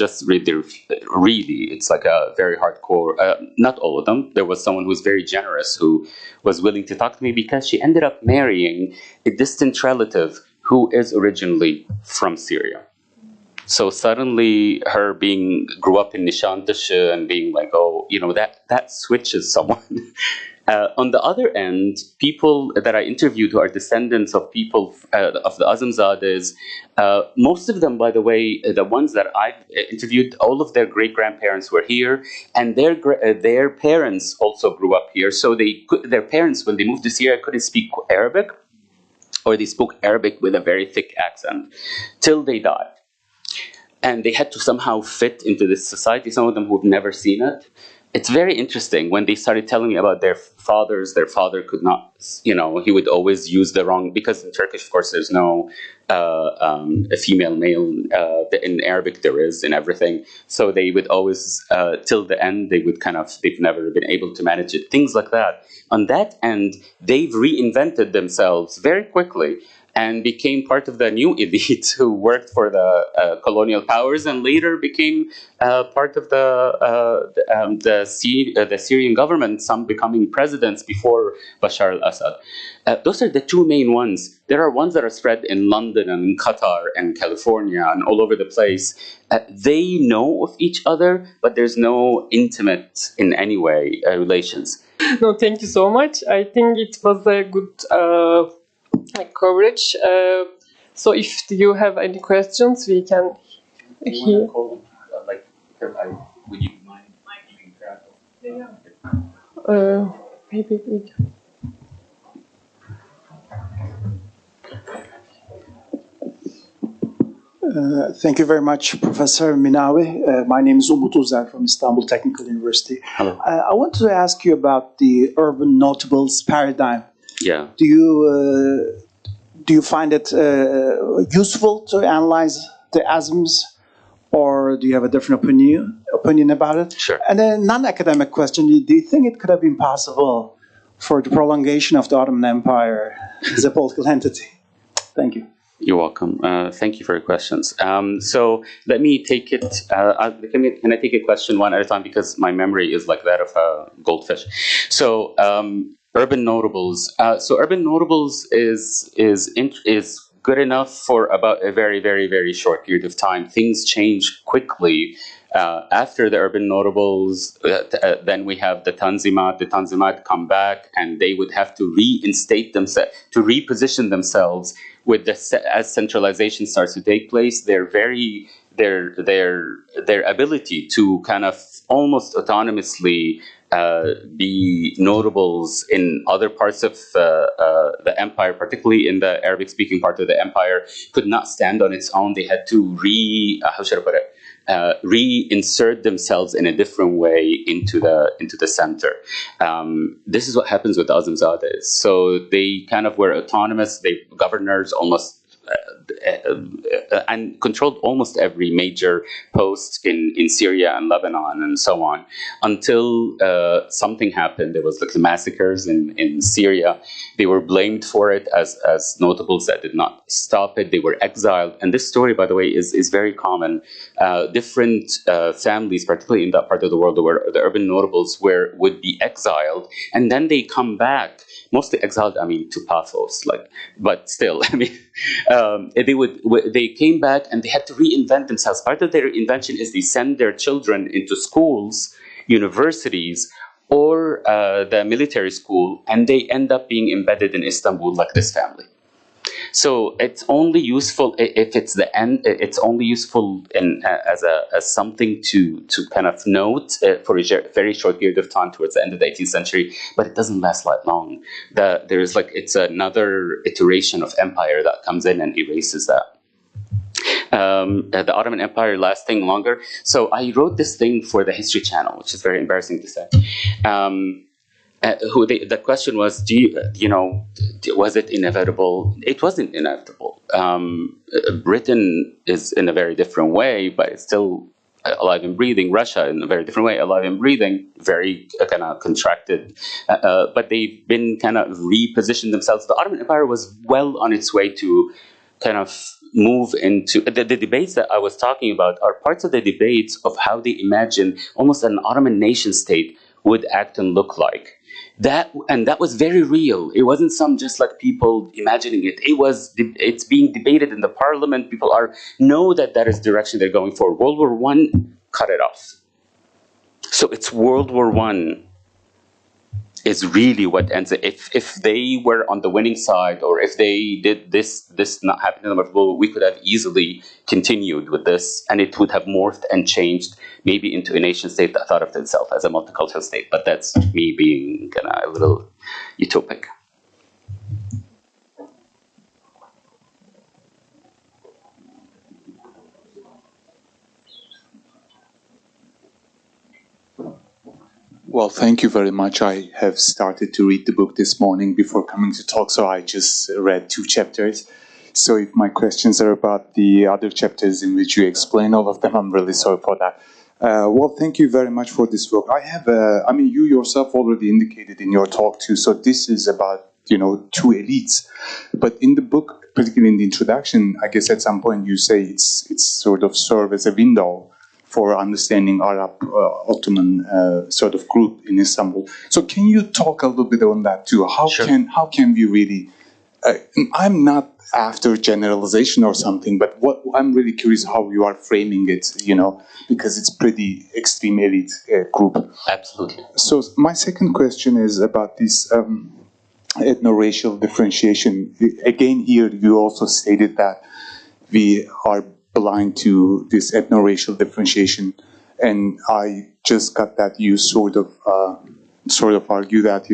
really, it's like a very hardcore, not all of them. There was someone who was very generous who was willing to talk to me because she ended up marrying a distant relative who is originally from Syria. So suddenly her grew up in Nişantaşı and being like, oh, that switches someone. On the other end, people that I interviewed who are descendants of people of the Azimzades, most of them, by the way, the ones that I've interviewed, all of their great-grandparents were here, and their parents also grew up here. So their parents, when they moved to Syria, couldn't speak Arabic, or they spoke Arabic with a very thick accent, till they died. And they had to somehow fit into this society, some of them who've never seen it. It's very interesting when they started telling me about their fathers. Their father could not, he would always use the wrong, because in Turkish, of course, there's no a female, male. In Arabic, there is in everything. So they would always, till the end, they've never been able to manage it. Things like that. On that end, they've reinvented themselves very quickly and became part of the new elite who worked for the colonial powers, and later became part of the Syrian government, some becoming presidents before Bashar al-Assad. Those are the two main ones. There are ones that are spread in London and in Qatar and California and all over the place. They know of each other, but there's no intimate, in any way, relations. No, thank you so much. I think it was a good coverage. So if you have any questions, we can hear. Would you mind keeping track of? Maybe we can. Thank you very much, Professor Minawi. My name is Umut Uzer from Istanbul Technical University. Hello. I want to ask you about the urban notables paradigm. Yeah. Do you find it useful to analyze the Azims, or do you have a different opinion about it? Sure. And a non-academic question: do you think it could have been possible for the prolongation of the Ottoman Empire as a political entity? Thank you. You're welcome. Thank you for your questions. So let me take it. Can I take a question one at a time, because my memory is like that of a goldfish. So urban notables. Urban notables is good enough for about a very, very, very short period of time. Things change quickly. After the urban notables, then we have the Tanzimat. The Tanzimat come back, and they would have to reinstate themselves, to reposition themselves. As centralization starts to take place, their ability to kind of almost autonomously be notables in other parts of the empire, particularly in the Arabic-speaking part of the empire, could not stand on its own. They had to reinsert themselves in a different way into the center. This is what happens with the Azimzades. So they kind of were autonomous. They governors almost and controlled almost every major post in Syria and Lebanon and so on, until something happened. There was like the massacres in Syria. They were blamed for it as notables that did not stop it. They were exiled. And this story, by the way, is very common. Different families, particularly in that part of the world where the urban notables would be exiled, and then they come back. Mostly exiled, to Paphos, but still, they came back and they had to reinvent themselves. Part of their invention is they send their children into schools, universities, or the military school, and they end up being embedded in Istanbul like this family. So it's only useful if it's the end. It's only useful as something to kind of note for a very short period of time towards the end of the 18th century, but it doesn't last that long. It's another iteration of empire that comes in and erases that. The Ottoman Empire lasting longer. So I wrote this thing for the History Channel, which is very embarrassing to say. The question was, was it inevitable? It wasn't inevitable. Britain is in a very different way, but it's still alive and breathing. Russia in a very different way, alive and breathing, very kind of contracted. But they've been kind of repositioned themselves. The Ottoman Empire was well on its way to kind of move into the debates that I was talking about are parts of the debates of how they imagine almost an Ottoman nation state would act and look like. That was very real. It wasn't some just like people imagining it. It's being debated in the parliament. People know that is the direction they're going for. World War I cut it off. So it's World War I is really what ends it. If they were on the winning side, or if they did this not happen to them, we could have easily continued with this, and it would have morphed and changed maybe into a nation state that thought of itself as a multicultural state. But that's me being kind of a little utopic. Well, thank you very much. I have started to read the book this morning before coming to talk, so I just read 2 chapters. So if my questions are about the other chapters in which you explain all of them, I'm really sorry for that. Well, thank you very much for this book. You yourself already indicated in your talk too, so this is about, 2 elites. But in the book, particularly in the introduction, I guess at some point you say it's sort of serve as a window for understanding Arab-Ottoman sort of group in Istanbul. So can you talk a little bit on that too? How can we really... I'm not after generalization or something, but what I'm really curious how you are framing it, because it's pretty extreme elite group. Absolutely. So my second question is about this ethno-racial differentiation. Again, here you also stated that we are blind to this ethno-racial differentiation, and I just got that you sort of argue that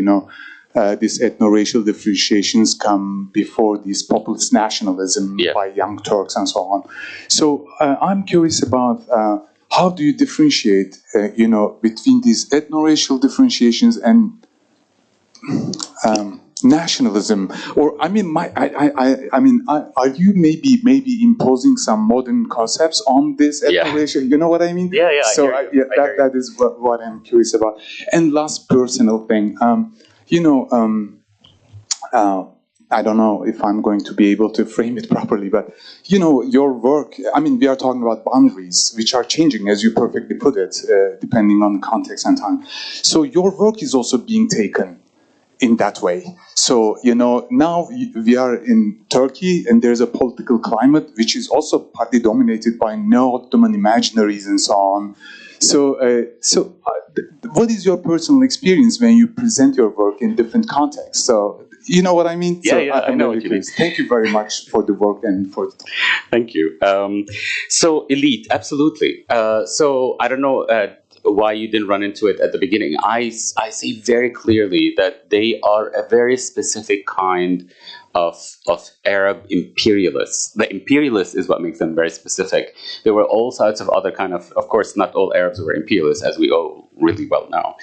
these ethno-racial differentiations come before this populist nationalism by young Turks and so on. So I'm curious about how do you differentiate between these ethno-racial differentiations and nationalism, or are you maybe imposing some modern concepts on this ethno-racial? You know what I mean? Yeah. So that is what I'm curious about. And last personal thing, I don't know if I'm going to be able to frame it properly, but your work. We are talking about boundaries, which are changing, as you perfectly put it, depending on the context and time. So your work is also being taken in that way. So, now we are in Turkey, and there's a political climate which is also partly dominated by neo-Ottoman imaginaries and so on. So, what is your personal experience when you present your work in different contexts? So, you know what I mean? I know what you mean. Thank you very much for the work and for the talk. Thank you. So, elite, absolutely. So, I don't know why you didn't run into it at the beginning. I see very clearly that they are a very specific kind of Arab imperialists. The imperialists is what makes them very specific. There were all sorts of other kind of course, not all Arabs were imperialists, as we all really well know.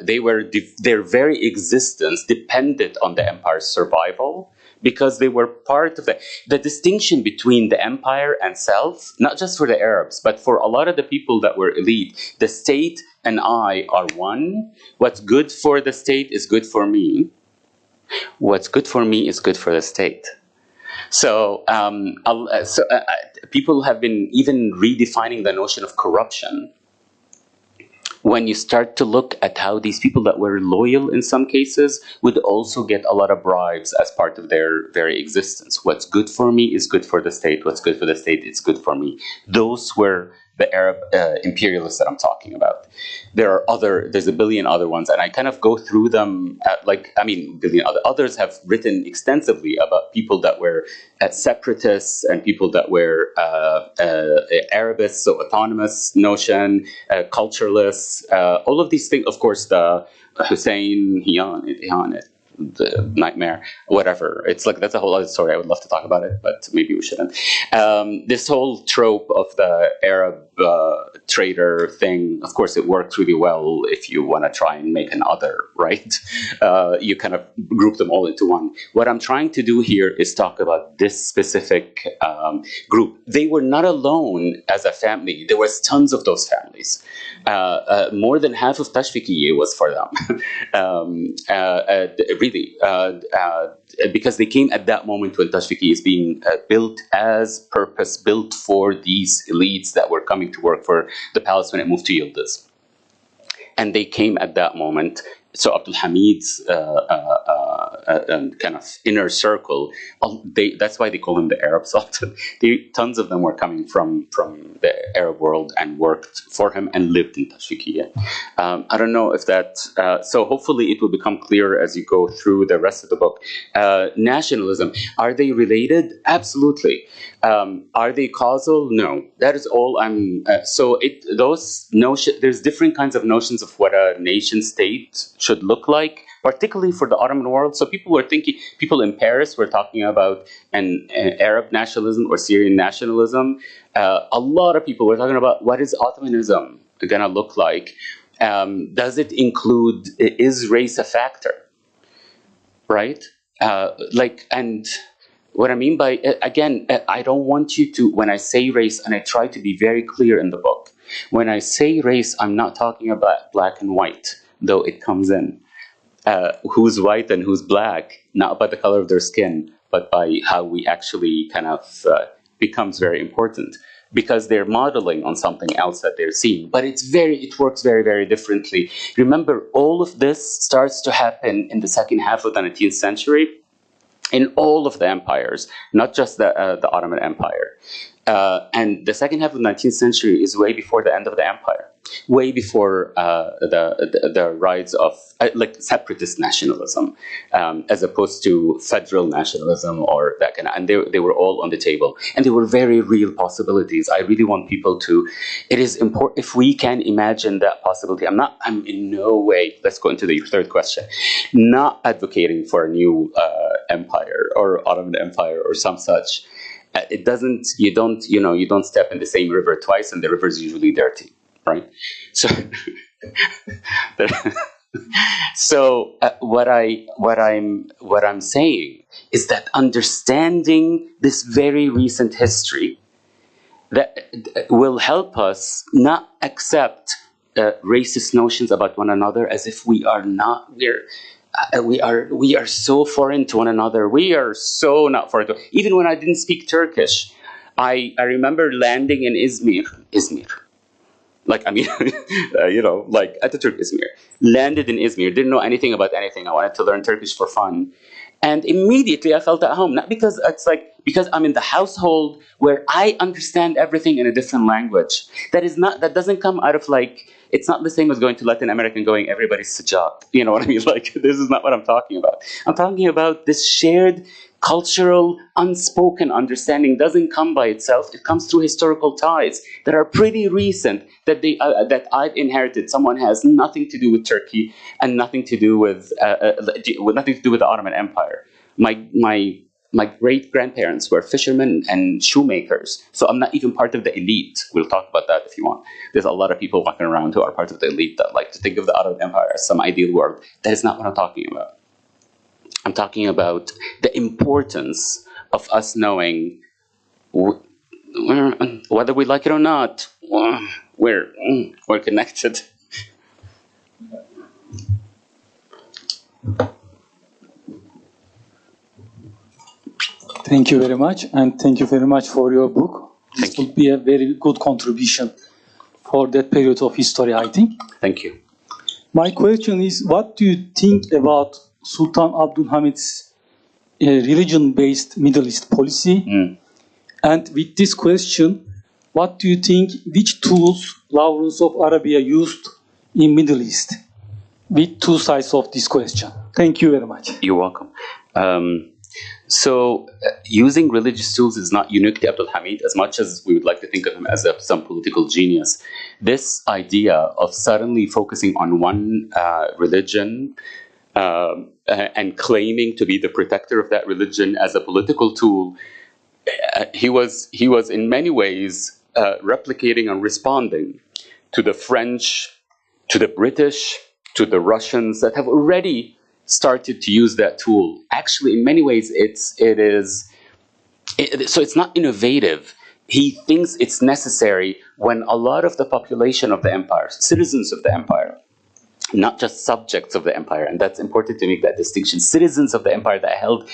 Their very existence depended on the empire's survival, because they were part of the distinction between the empire and self, not just for the Arabs, but for a lot of the people that were elite. The state and I are one. What's good for the state is good for me. What's good for me is good for the state. So, people have been even redefining the notion of corruption. When you start to look at how these people that were loyal in some cases would also get a lot of bribes as part of their very existence. What's good for me is good for the state. What's good for the state is good for me. Those were the Arab imperialists that I'm talking about. There's a billion other ones, and I kind of go through them. Others have written extensively about people that were separatists and people that were Arabists, so autonomous notion, culturalists, all of these things. Of course, the Hussein, Hiyanet, the nightmare, whatever. It's like, that's a whole other story. I would love to talk about it, but maybe we shouldn't. This whole trope of the Arab trader thing, of course, it works really well if you want to try and make an other, right? You kind of group them all into one. What I'm trying to do here is talk about this specific group. They were not alone as a family. There was tons of those families. More than half of Tashfikiye was for them. Really, because they came at that moment when Tashfikiye is being built as purpose-built for these elites that were coming to work for the palace when it moved to Yildiz. And they came at that moment. So Abdul Hamid's kind of inner circle, that's why they call him the Arab Sultan. Tons of them were coming from the Arab world and worked for him and lived in Tashfikiye. I don't know if that... so hopefully it will become clear as you go through the rest of the book. Nationalism, are they related? Absolutely. Are they causal? No. That is all I'm... there's different kinds of notions of what a nation state should look like, particularly for the Ottoman world. So people in Paris were talking about an Arab nationalism or Syrian nationalism. A lot of people were talking about, what is Ottomanism going to look like? Does it include, is race a factor? Right? And what I mean by, again, I don't want you to, when I say race, and I try to be very clear in the book, when I say race, I'm not talking about black and white, though it comes in. Who's white and who's black, not by the color of their skin, but by how we actually kind of becomes very important, because they're modeling on something else that they're seeing. But it works very, very differently. Remember, all of this starts to happen in the second half of the 19th century in all of the empires, not just the Ottoman Empire. And the second half of the 19th century is way before the end of the empire, way before the rise of separatist nationalism, as opposed to federal nationalism or that kind of. And they were all on the table, and they were very real possibilities. I really want people to. It is important if we can imagine that possibility. I'm in no way. Let's go into the third question. Not advocating for a new empire or Ottoman Empire or some such. It doesn't. You don't step in the same river twice, and the river is usually dirty, right? So, what I'm saying is that understanding this very recent history that will help us not accept racist notions about one another as if we are so foreign to one another. We are so not foreign. Even when I didn't speak Turkish, I remember landing in Izmir. Ataturk Izmir. Landed in Izmir, didn't know anything about anything. I wanted to learn Turkish for fun. And immediately I felt at home. Not because because I'm in the household where I understand everything in a different language. That doesn't come out of it's not the same as going to Latin America and going, everybody's Sajak. You know what I mean? This is not what I'm talking about. I'm talking about this shared cultural, unspoken understanding doesn't come by itself. It comes through historical ties that are pretty recent, that I've inherited. Someone has nothing to do with Turkey and nothing to do with the Ottoman Empire. My great-grandparents were fishermen and shoemakers, so I'm not even part of the elite. We'll talk about that if you want. There's a lot of people walking around who are part of the elite that like to think of the Ottoman Empire as some ideal world. That is not what I'm talking about. I'm talking about the importance of us knowing, whether we like it or not, we're connected. Thank you very much, and thank you very much for your book. This would be a very good contribution for that period of history, I think. Thank you. My question is, what do you think about Sultan Abdul Hamid's religion-based Middle East policy? And with this question, what do you think, which tools Lawrence of Arabia used in Middle East? With two sides of this question. Thank you very much. You're welcome. So using religious tools is not unique to Abdul Hamid as much as we would like to think of him as some political genius. This idea of suddenly focusing on one religion and claiming to be the protector of that religion as a political tool, he was in many ways replicating and responding to the French, to the British, to the Russians that have already started to use that tool. Actually, in many ways, so it's not innovative. He thinks it's necessary when a lot of the population of the empire, citizens of the empire, not just subjects of the empire, and that's important to make that distinction, citizens of the empire that held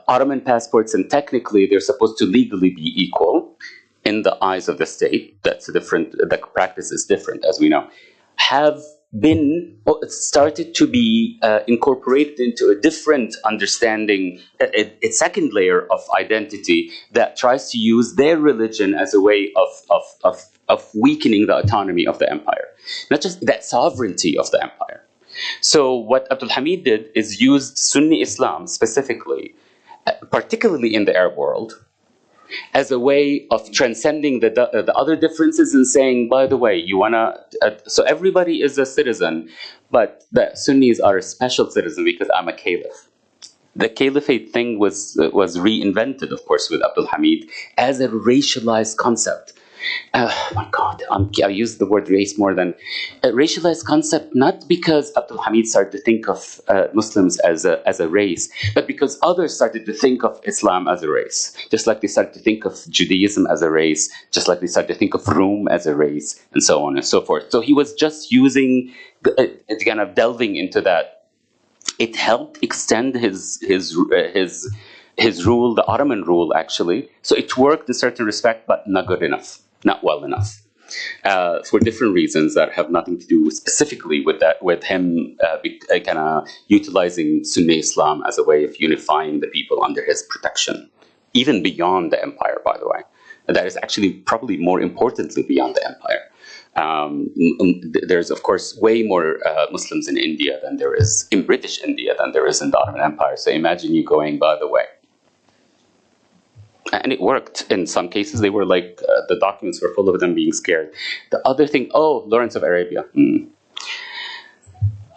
Ottoman passports, and technically they're supposed to legally be equal in the eyes of the state. That's different, the practice is different, as we know, have been started to be incorporated into a different understanding, a second layer of identity that tries to use their religion as a way of weakening the autonomy of the empire, not just that sovereignty of the empire. So what Abdul Hamid did is used Sunni Islam specifically, particularly in the Arab world, as a way of transcending the other differences and saying, by the way, you wanna, so everybody is a citizen, but the Sunnis are a special citizen because I'm a caliph. The caliphate thing was reinvented, of course, with Abdul Hamid as a racialized concept. My God, I use the word race more than a racialized concept, not because Abdul Hamid started to think of Muslims as a race, but because others started to think of Islam as a race, just like they started to think of Judaism as a race, just like they started to think of Rome as a race, and so on and so forth. So he was just using, kind of delving into that. It helped extend his rule, the Ottoman rule, actually. So it worked in a certain respect, but not good enough. Not well enough, for different reasons that have nothing to do specifically with that, with him kind of utilizing Sunni Islam as a way of unifying the people under his protection, even beyond the empire, by the way. That is actually probably more importantly beyond the empire. There's, of course, way more Muslims in India than there is in British India than there is in the Ottoman Empire. So imagine you going, by the way. And it worked. In some cases, they were like, the documents were full of them being scared. The other thing, Lawrence of Arabia.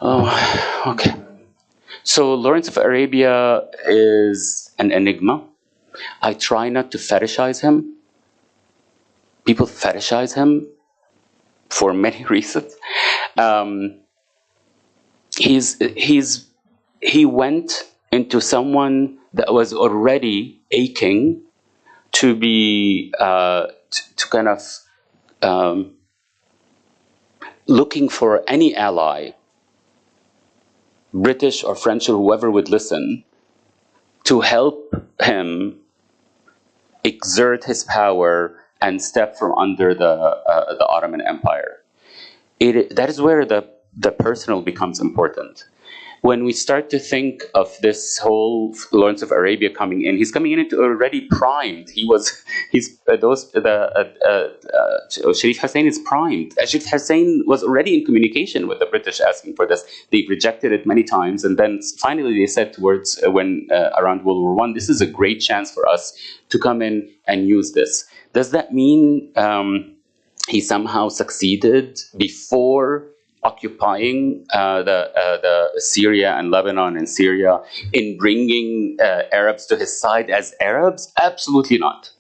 Oh, okay. So Lawrence of Arabia is an enigma. I try not to fetishize him. People fetishize him for many reasons. He went into someone that was already aching to be to kind of looking for any ally, British or French or whoever would listen, to help him exert his power and step from under the Ottoman Empire. That is where the personal becomes important. When we start to think of this whole Lawrence of Arabia coming in, he's coming in already primed. Sharif Hussein is primed. Sharif Hussein was already in communication with the British asking for this. They've rejected it many times, and then finally they said towards around World War I, this is a great chance for us to come in and use this. Does that mean he somehow succeeded before occupying the Syria and Lebanon and Syria in bringing Arabs to his side as Arabs? Absolutely not.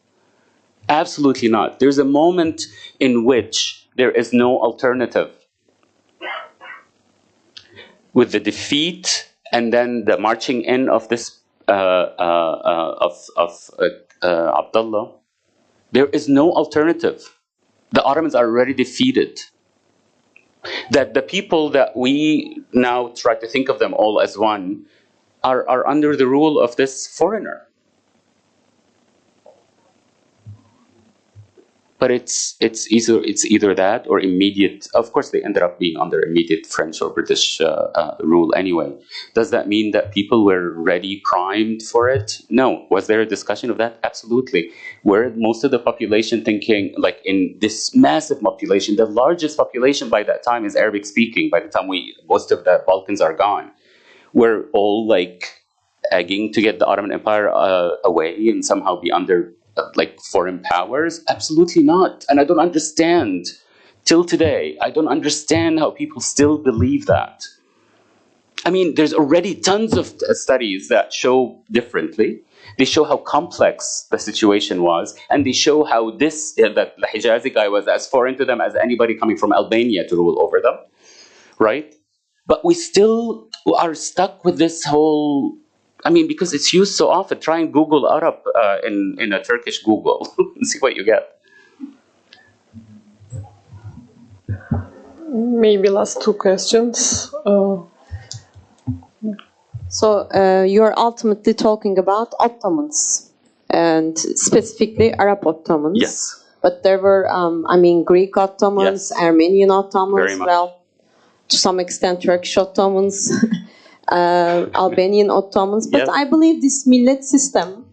Absolutely not. There's a moment in which there is no alternative. With the defeat and then the marching in of this Abdullah, there is no alternative. The Ottomans are already defeated. That the people that we now try to think of them all as one are under the rule of this foreigner. But it's either that or immediate. Of course, they ended up being under immediate French or British rule anyway. Does that mean that people were ready, primed for it? No. Was there a discussion of that? Absolutely. Were most of the population thinking, like in this massive population, the largest population by that time is Arabic speaking. By the time most of the Balkans are gone, we're all like egging to get the Ottoman Empire away and somehow be under like foreign powers? Absolutely not. And I don't understand till today. I don't understand how people still believe that. I mean, there's already tons of studies that show differently. They show how complex the situation was, and they show how this that the Hijazi guy was as foreign to them as anybody coming from Albania to rule over them, right? But we still are stuck with this whole. I mean, because it's used so often. Try and Google Arab in a Turkish Google and see what you get. Maybe last two questions. So you're ultimately talking about Ottomans, and specifically Arab Ottomans. Yes. But there were, I mean, Greek Ottomans, Yes. Armenian Ottomans, Very much. well, to some extent Turkish Ottomans, Albanian Ottomans. But Yes. I believe this millet system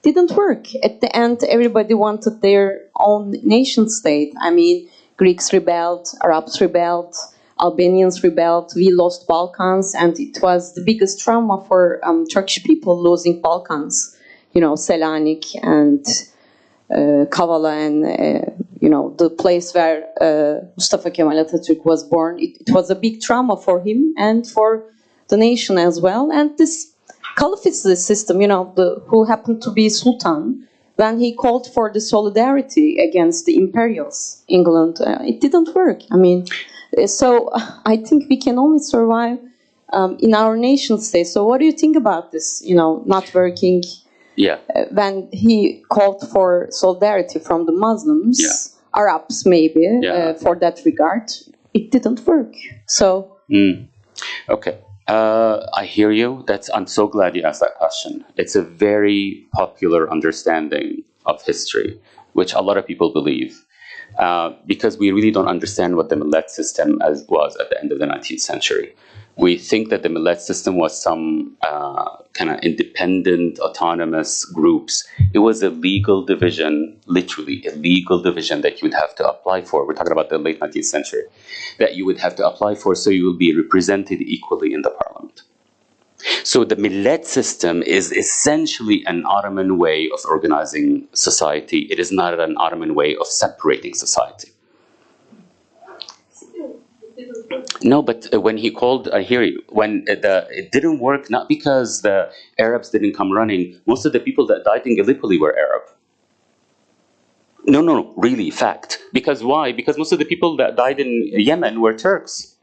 didn't work. At the end, everybody wanted their own nation state. I mean, Greeks rebelled, Arabs rebelled, Albanians rebelled, we lost Balkans, and it was the biggest trauma for Turkish people losing Balkans. You know, Selanik and Kavala and, you know, the place where Mustafa Kemal Atatürk was born. It was a big trauma for him and for the nation as well. And this Caliphate system, you know, who happened to be Sultan, when he called for the solidarity against the imperials, England, it didn't work. I mean, so I think we can only survive in our nation state. So what do you think about this, you know, not working? Yeah. When he called for solidarity from the Muslims, Arabs maybe, for that regard, it didn't work. So. Okay. I hear you. I'm so glad you asked that question. It's a very popular understanding of history, which a lot of people believe, because we really don't understand what the millet system was at the end of the 19th century. We think that the millet system was some kind of independent, autonomous groups. It was a legal division, literally a legal division that you would have to apply for. We're talking about the late 19th century, that you would have to apply for so you will be represented equally in the parliament. So the millet system is essentially an Ottoman way of organizing society. It is not an Ottoman way of separating society. No, but when he called, I hear you, when it didn't work, not because the Arabs didn't come running. Most of the people that died in Gallipoli were Arab. No, really, fact. Because why? Because most of the people that died in Yemen were Turks.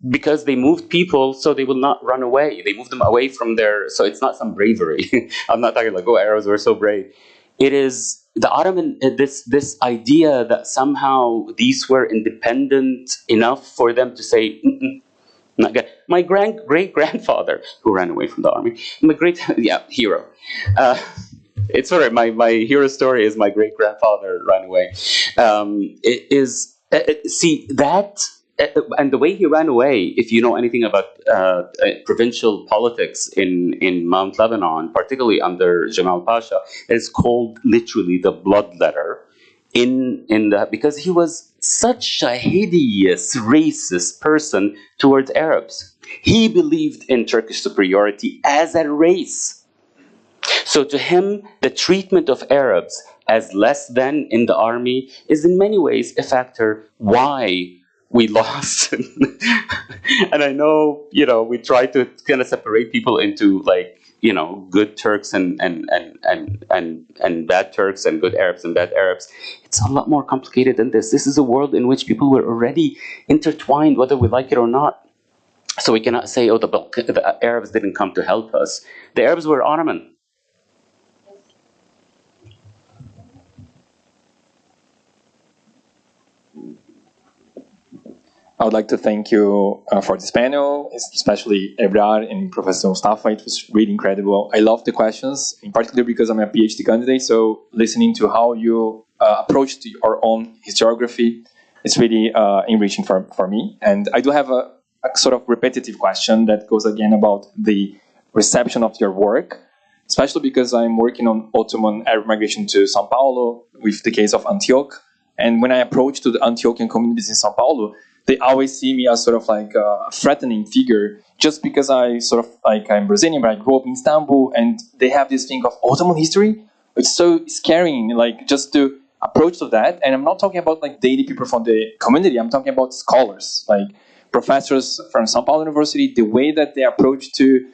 Because they moved people so they will not run away. They moved them away from their, so it's not some bravery. I'm not talking like, oh, Arabs were so brave. It is the Ottoman, this idea that somehow these were independent enough for them to say, not good. My great-grandfather, who ran away from the army, hero. It's sort of my hero story is my great-grandfather ran away. And the way he ran away, if you know anything about provincial politics in Mount Lebanon, particularly under Jamal Pasha, is called literally the bloodletter because he was such a hideous racist person towards Arabs. He believed in Turkish superiority as a race. So to him, the treatment of Arabs as less than in the army is in many ways a factor why we lost. And I know, we try to kind of separate people into good Turks and bad Turks and good Arabs and bad Arabs. It's a lot more complicated than this. This is a world in which people were already intertwined, whether we like it or not. So we cannot say, the Arabs didn't come to help us. The Arabs were Ottoman. I would like to thank you for this panel, especially Ebrar and Professor Mostafa. It was really incredible. I love the questions, in particular because I'm a PhD candidate, so listening to how you approached your own historiography, it's really enriching for me. And I do have a sort of repetitive question that goes again about the reception of your work, especially because I'm working on Ottoman Arab migration to São Paulo with the case of Antioch. And when I approach to the Antiochian communities in São Paulo, they always see me as sort of like a threatening figure, just because I'm Brazilian, but I grew up in Istanbul, and they have this thing of Ottoman history. It's so scaring, just to approach to that. And I'm not talking about daily people from the community. I'm talking about scholars, professors from São Paulo University, the way that they approach to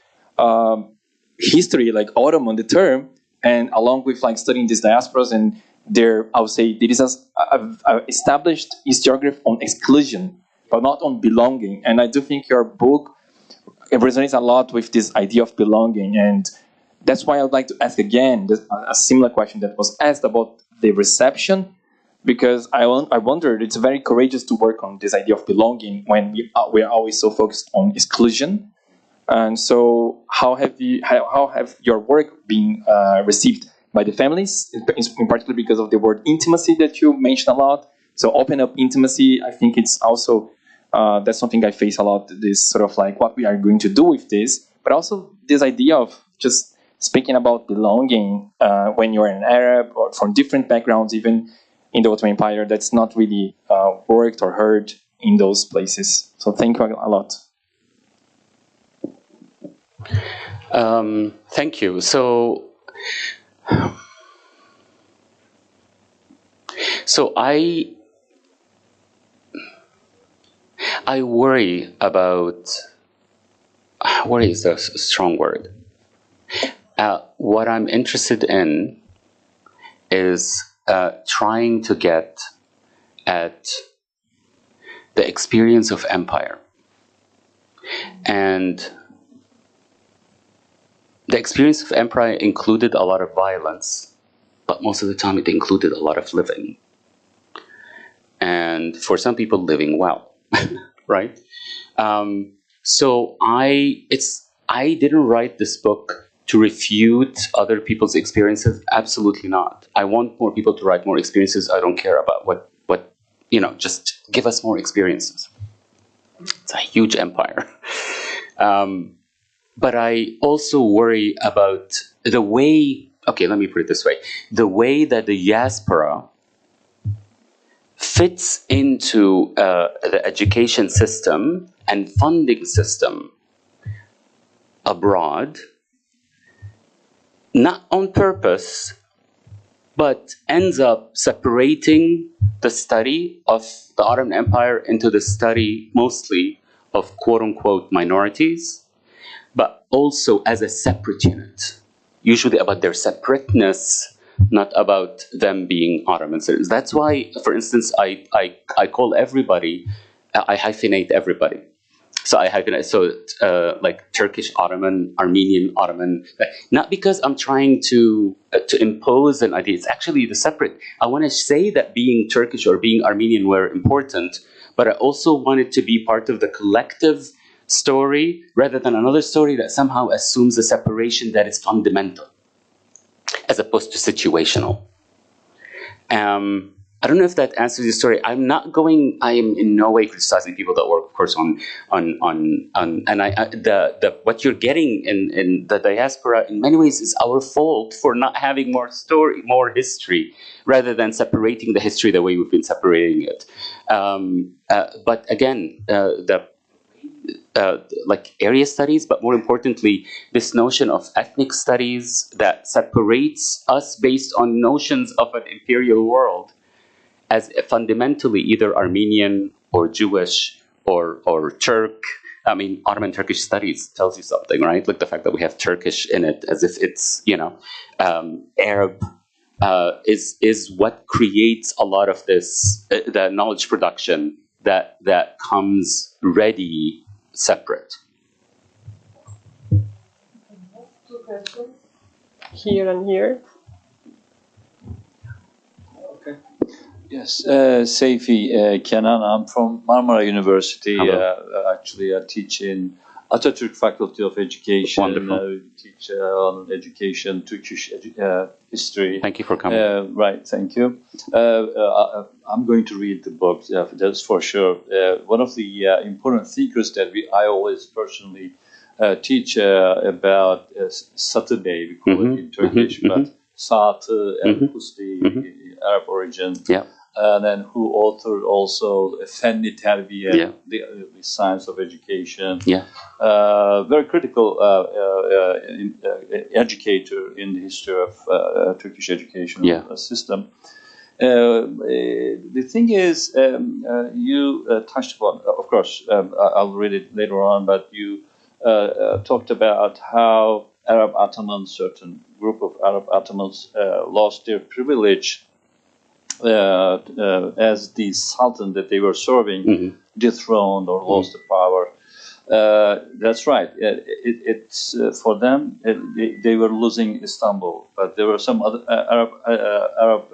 history, like Ottoman, the term, and along with like studying these diasporas and their, I would say, there is a established historiography on exclusion, but not on belonging. And I do think your book resonates a lot with this idea of belonging, and that's why I would like to ask again a similar question that was asked about the reception, because I wondered, it's very courageous to work on this idea of belonging when we are always so focused on exclusion. And so how have your work been received by the families, in particular because of the word intimacy that you mentioned a lot? So open up intimacy, I think it's also, that's something I face a lot, this sort of like what we are going to do with this, but also this idea of just speaking about belonging when you're an Arab or from different backgrounds, even in the Ottoman Empire, that's not really worked or heard in those places. So thank you a lot. Thank you. So I worry about, worry is a strong word. What I'm interested in is trying to get at the experience of empire. And the experience of empire included a lot of violence, but most of the time it included a lot of living. And for some people, living well, right? So I didn't write this book to refute other people's experiences. Absolutely not. I want more people to write more experiences. I don't care about what just give us more experiences. It's a huge empire. But I also worry about the way, okay, let me put it this way. The way that the diaspora fits into the education system and funding system abroad, not on purpose, but ends up separating the study of the Ottoman Empire into the study mostly of quote-unquote minorities, but also as a separate unit, usually about their separateness, not about them being Ottoman citizens. That's why, for instance, I call everybody, I hyphenate everybody. So I hyphenate, like Turkish Ottoman, Armenian Ottoman, not because I'm trying to impose an idea. It's actually the separate. I want to say that being Turkish or being Armenian were important, but I also want it to be part of the collective story rather than another story that somehow assumes a separation that is fundamental as opposed to situational. I don't know if that answers your story. I am in no way criticizing people that work, of course, what you're getting in the diaspora in many ways is our fault for not having more story, more history, rather than separating the history the way we've been separating it. But again, like area studies, but more importantly, this notion of ethnic studies that separates us based on notions of an imperial world as fundamentally either Armenian or Jewish or Turk. I mean, Ottoman Turkish studies tells you something, right? Like the fact that we have Turkish in it as if it's, Arab is what creates a lot of this, the knowledge production that comes ready separate. Two questions, here and here. Okay. Yes, Seyfi Kenan. I'm from Marmara University. Actually, I teach in Atatürk Faculty of Education. Wonderful. Teach on education, Turkish history. Thank you for coming. Right, thank you. I'm going to read the book, that's for sure. One of the important thinkers that I always personally teach about Satıbey, we call it in Turkish, but Saatı and Pusti, Arab origin. Yeah. And then who authored also Fenni Terbiye, the science of education. Yeah. Very critical educator in the history of Turkish education system. The thing is, you touched upon, of course, I'll read it later on, but you talked about how Arab-Ottomans, certain group of Arab-Ottomans lost their privilege as the sultan that they were serving dethroned or lost the power. That's right. It's for them. They were losing Istanbul, but there were some other Arab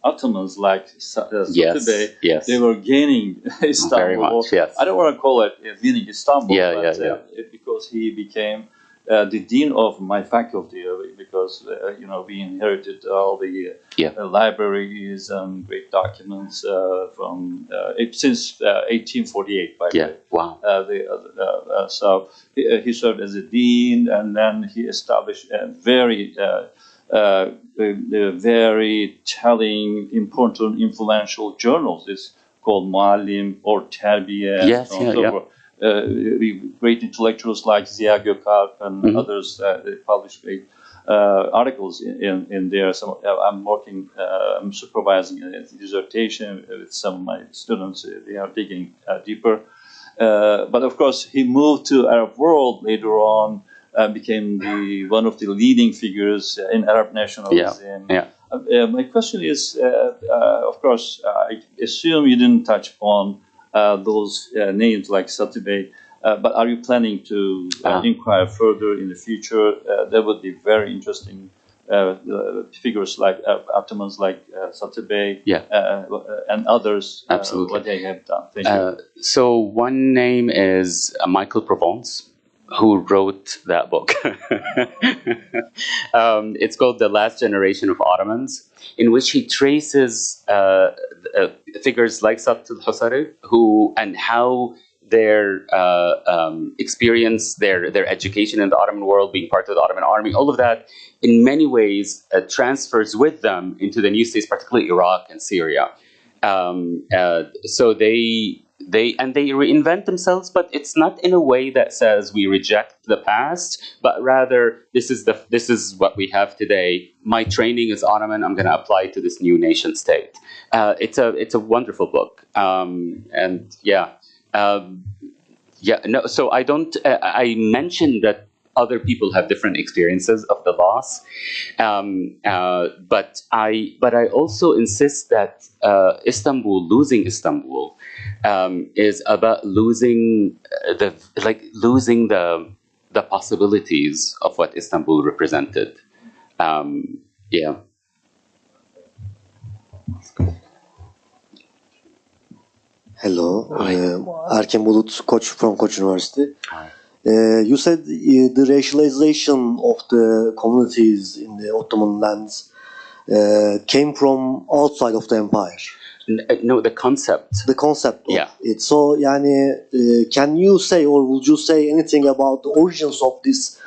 Ottomans like Satibey. Yes. They were gaining Istanbul. Very much. Yes. I don't want to call it winning Istanbul, but because he became the dean of my faculty, because we inherited all the libraries and great documents from since 1848. By the way. Wow. So he served as a dean, and then he established a very telling, important, influential journals. It's called Muallim or Terbiye. Yes. Great intellectuals like Ziya Gökalp and others they published great articles in there. I'm supervising a dissertation with some of my students. They are digging deeper. But of course, he moved to Arab world later on, became one of the leading figures in Arab nationalism. My question is, of course, I assume you didn't touch upon those names like Satibey, but are you planning to inquire further in the future? That would be very interesting. Figures like Ottomans like Satibey and others, absolutely, what they have done. Thank you. So one name is Michael Provence, who wrote that book. It's called The Last Generation of Ottomans, in which he traces figures like Satt al-Husari, and how their experience, their education in the Ottoman world, being part of the Ottoman army, all of that, in many ways, transfers with them into the new states, particularly Iraq and Syria. So they reinvent themselves, but it's not in a way that says we reject the past, but rather this is what we have today. My training is Ottoman. I'm going to apply it to this new nation state. It's a wonderful book, So I don't. I mentioned that other people have different experiences of the loss, but I also insist that losing Istanbul, is about losing the possibilities of what Istanbul represented. Hello, Erken Bulut, Koç from Koç University. You said the racialization of the communities in the Ottoman lands came from outside of the empire. No, the concept. The concept of it. So, can you say, or would you say anything about the origins of this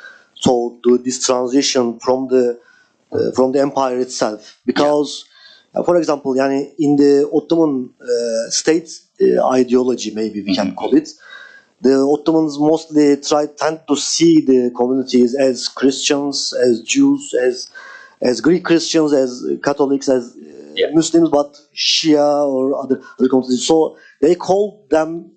thought, this transition from the empire itself? Because, for example, in the Ottoman state ideology, maybe we can call it, the Ottomans mostly tend to see the communities as Christians, as Jews, as Greek Christians, as Catholics, as Muslims, but Shia or other communities. So they call them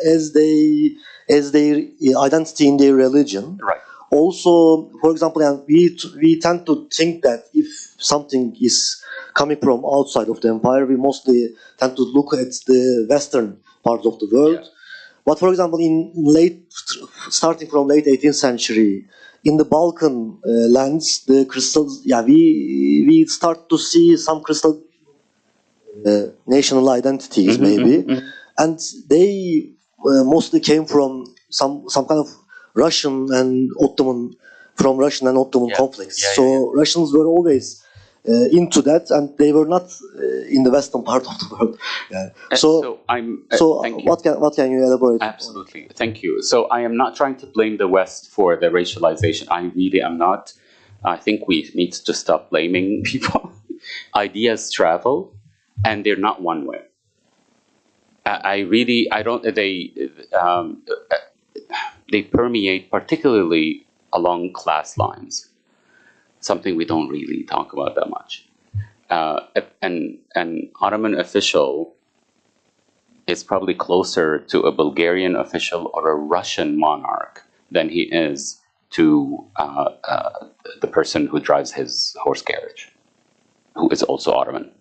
as their identity in their religion. Right. Also, for example, we tend to think that if something is coming from outside of the empire, we mostly tend to look at the western part of the world. Yeah. But for example, starting from late 18th century, in the Balkan lands, the crystals, we start to see some crystal national identities, maybe, and they mostly came from some kind of Russian and Ottoman conflicts. So Russians were always into that, and they were not in the western part of the world. So what can you elaborate? Absolutely, thank you. So I am not trying to blame the West for the racialization. I really am not. I think we need to stop blaming people. Ideas travel, and they're not one way. They permeate, particularly along class lines. Something we don't really talk about that much. an Ottoman official is probably closer to a Bulgarian official or a Russian monarch than he is to the person who drives his horse carriage, who is also Ottoman.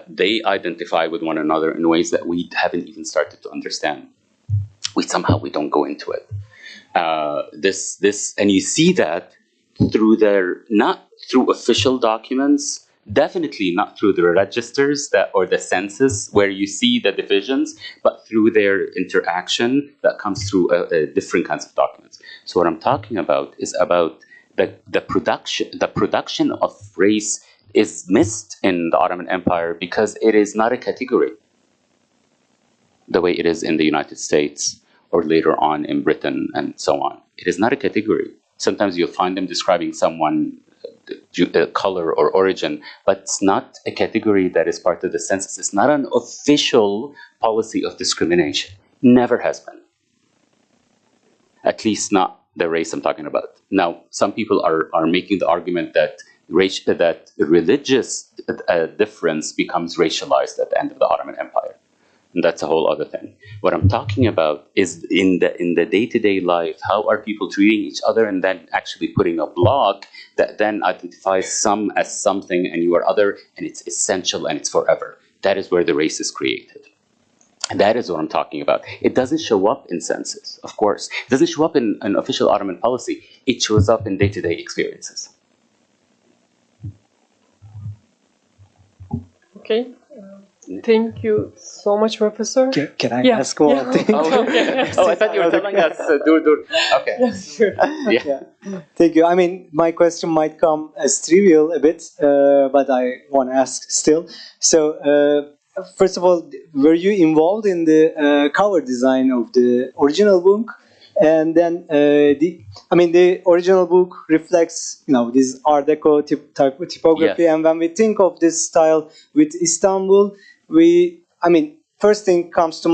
They identify with one another in ways that we haven't even started to understand. We don't go into it. And you see that through not through official documents, definitely not through the registers or the census where you see the divisions, but through their interaction that comes through different kinds of documents. So what I'm talking about is about the production of race is missed in the Ottoman Empire because it is not a category the way it is in the United States or later on in Britain and so on. It is not a category. Sometimes you'll find them describing someone color or origin, but it's not a category that is part of the census. It's not an official policy of discrimination. Never has been. At least not the race I'm talking about. Now, some people are making the argument that religious difference becomes racialized at the end of the Ottoman Empire. And that's a whole other thing. What I'm talking about is in the day-to-day life, how are people treating each other, and then actually putting a block that then identifies some as something and you are other, and it's essential and it's forever. That is where the race is created. And that is what I'm talking about. It doesn't show up in census, of course. It doesn't show up in an official Ottoman policy. It shows up in day-to-day experiences. Okay. Thank you so much, Professor. Can I ask one thing? I thought you were telling us. Okay. Yeah, sure. Yeah. Thank you. I mean, my question might come as trivial a bit, but I want to ask still. So, first of all, were you involved in the cover design of the original book? And then, the original book reflects, this Art Deco typography. Yes. And when we think of this style with Istanbul, first thing comes to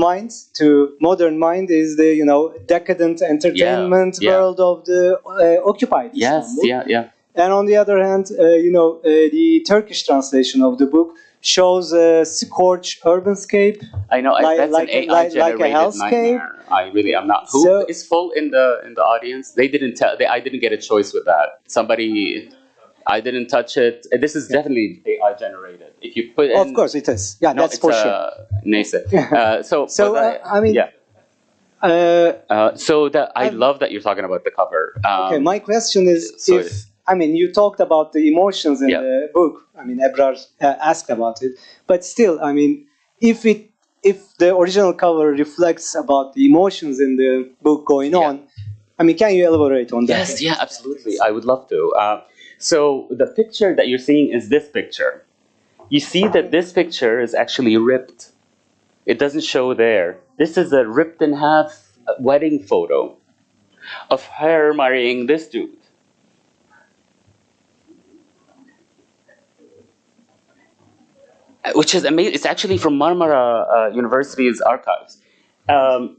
modern mind is the, decadent entertainment world of the occupied Istanbul. Yeah. And on the other hand, the Turkish translation of the book shows a scorched urbanscape. I know, that's an AI-generated nightmare. I really am not. Who is full in the audience? They didn't tell. I didn't get a choice with that. Somebody, I didn't touch it. This is definitely AI-generated. If you put in, of course it is. Yeah, that's for sure. Nascent. I love that you're talking about the cover. Okay, my question is you talked about the emotions in the book. Ebrar asked about it. But still, if the original cover reflects about the emotions in the book going on, can you elaborate on that? Yes, yeah, absolutely. I would love to. So the picture that you're seeing is this picture. You see that this picture is actually ripped. It doesn't show there. This is a ripped in half wedding photo of her marrying this dude. Which is amazing. It's actually from Marmara University's archives.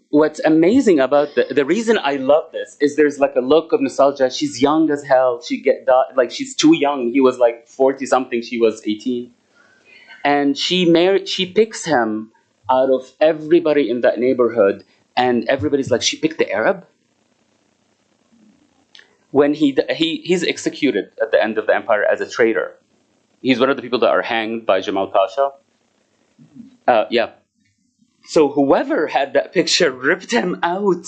What's amazing about the reason I love this is there's like a look of nostalgia. She's young as hell. She's too young. He was like 40 something. She was 18, and she picks him out of everybody in that neighborhood, and everybody's like, she picked the Arab. When he's executed at the end of the empire as a traitor. He's one of the people that are hanged by Jamal Pasha. So whoever had that picture ripped him out.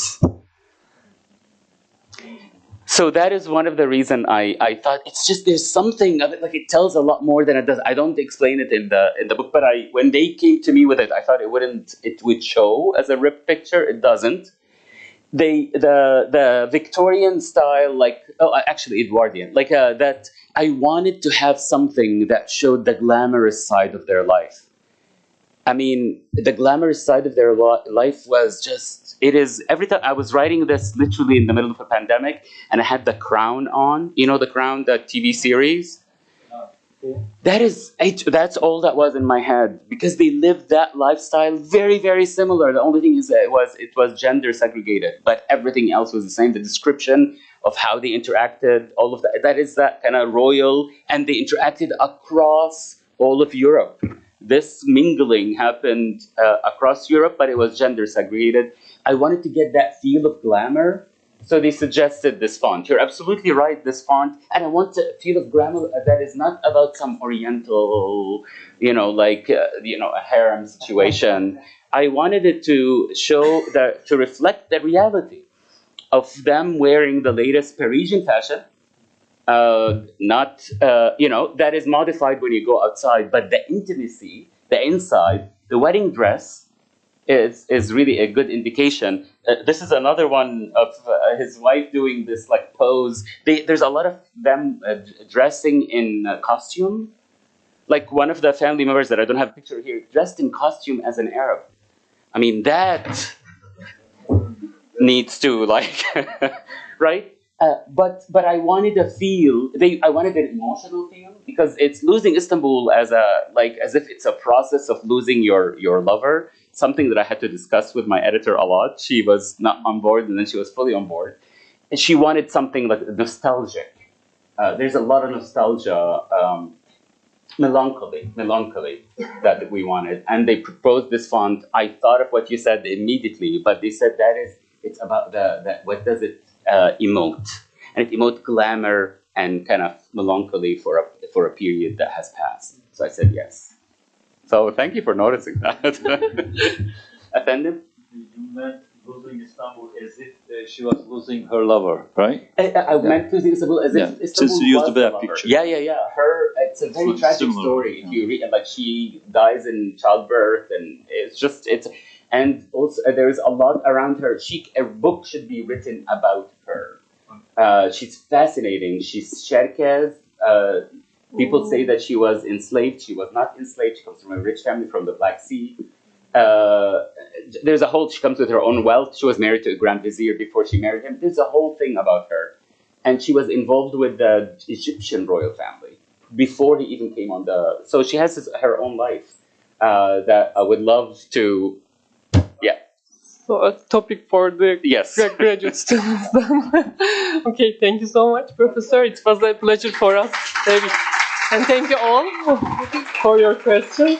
So that is one of the reasons I thought it's just there's something of it, like it tells a lot more than it does. I don't explain it in the book, but when they came to me with it, I thought it would show as a ripped picture. It doesn't. The Victorian style, actually Edwardian, that I wanted to have something that showed the glamorous side of their life. The glamorous side of their life was just, it is, every time I was writing this literally in the middle of a pandemic, and I had The Crown on, The Crown, the TV series? That's all that was in my head, because they lived that lifestyle very, very similar. The only thing is that it was gender segregated, but everything else was the same. The description of how they interacted, all of that is that kind of royal, and they interacted across all of Europe. This mingling happened across Europe, but it was gender segregated. I wanted to get that feel of glamour. So they suggested this font. You're absolutely right, this font. And I want a feel of glamour that is not about some oriental, a harem situation. I wanted it to to reflect the reality of them wearing the latest Parisian fashion. That is modified when you go outside, but the intimacy, the inside, the wedding dress, is really a good indication. This is another one of his wife doing this like pose. There's a lot of them dressing in costume. Like one of the family members that I don't have a picture here, dressed in costume as an Arab. I mean, that needs to right? But I wanted a feel. I wanted an emotional feel, because it's losing Istanbul as if it's a process of losing your lover. Something that I had to discuss with my editor a lot. She was not on board, and then she was fully on board. And she wanted something like nostalgic. There's a lot of nostalgia, melancholy that we wanted. And they proposed this font. I thought of what you said immediately, but they said it's about what does it emote? And it emotes glamour and kind of melancholy for a period that has passed. So I said yes. So thank you for noticing that. Offended? You meant losing Istanbul as if she was losing her lover, right? I meant losing Istanbul as if Istanbul Since you used was that the picture. Yeah. It's a very tragic story. If you read, she dies in childbirth, and and also there's a lot around her. A book should be written about her. She's fascinating. She's Cherkez. People say that she was enslaved. She was not enslaved. She comes from a rich family from the Black Sea. She comes with her own wealth. She was married to a Grand Vizier before she married him. There's a whole thing about her. And she was involved with the Egyptian royal family before he even came on so she has her own life that I would love to, So a topic for the graduate students then. Okay, thank you so much, Professor. It was a pleasure for us. And thank you all for your questions.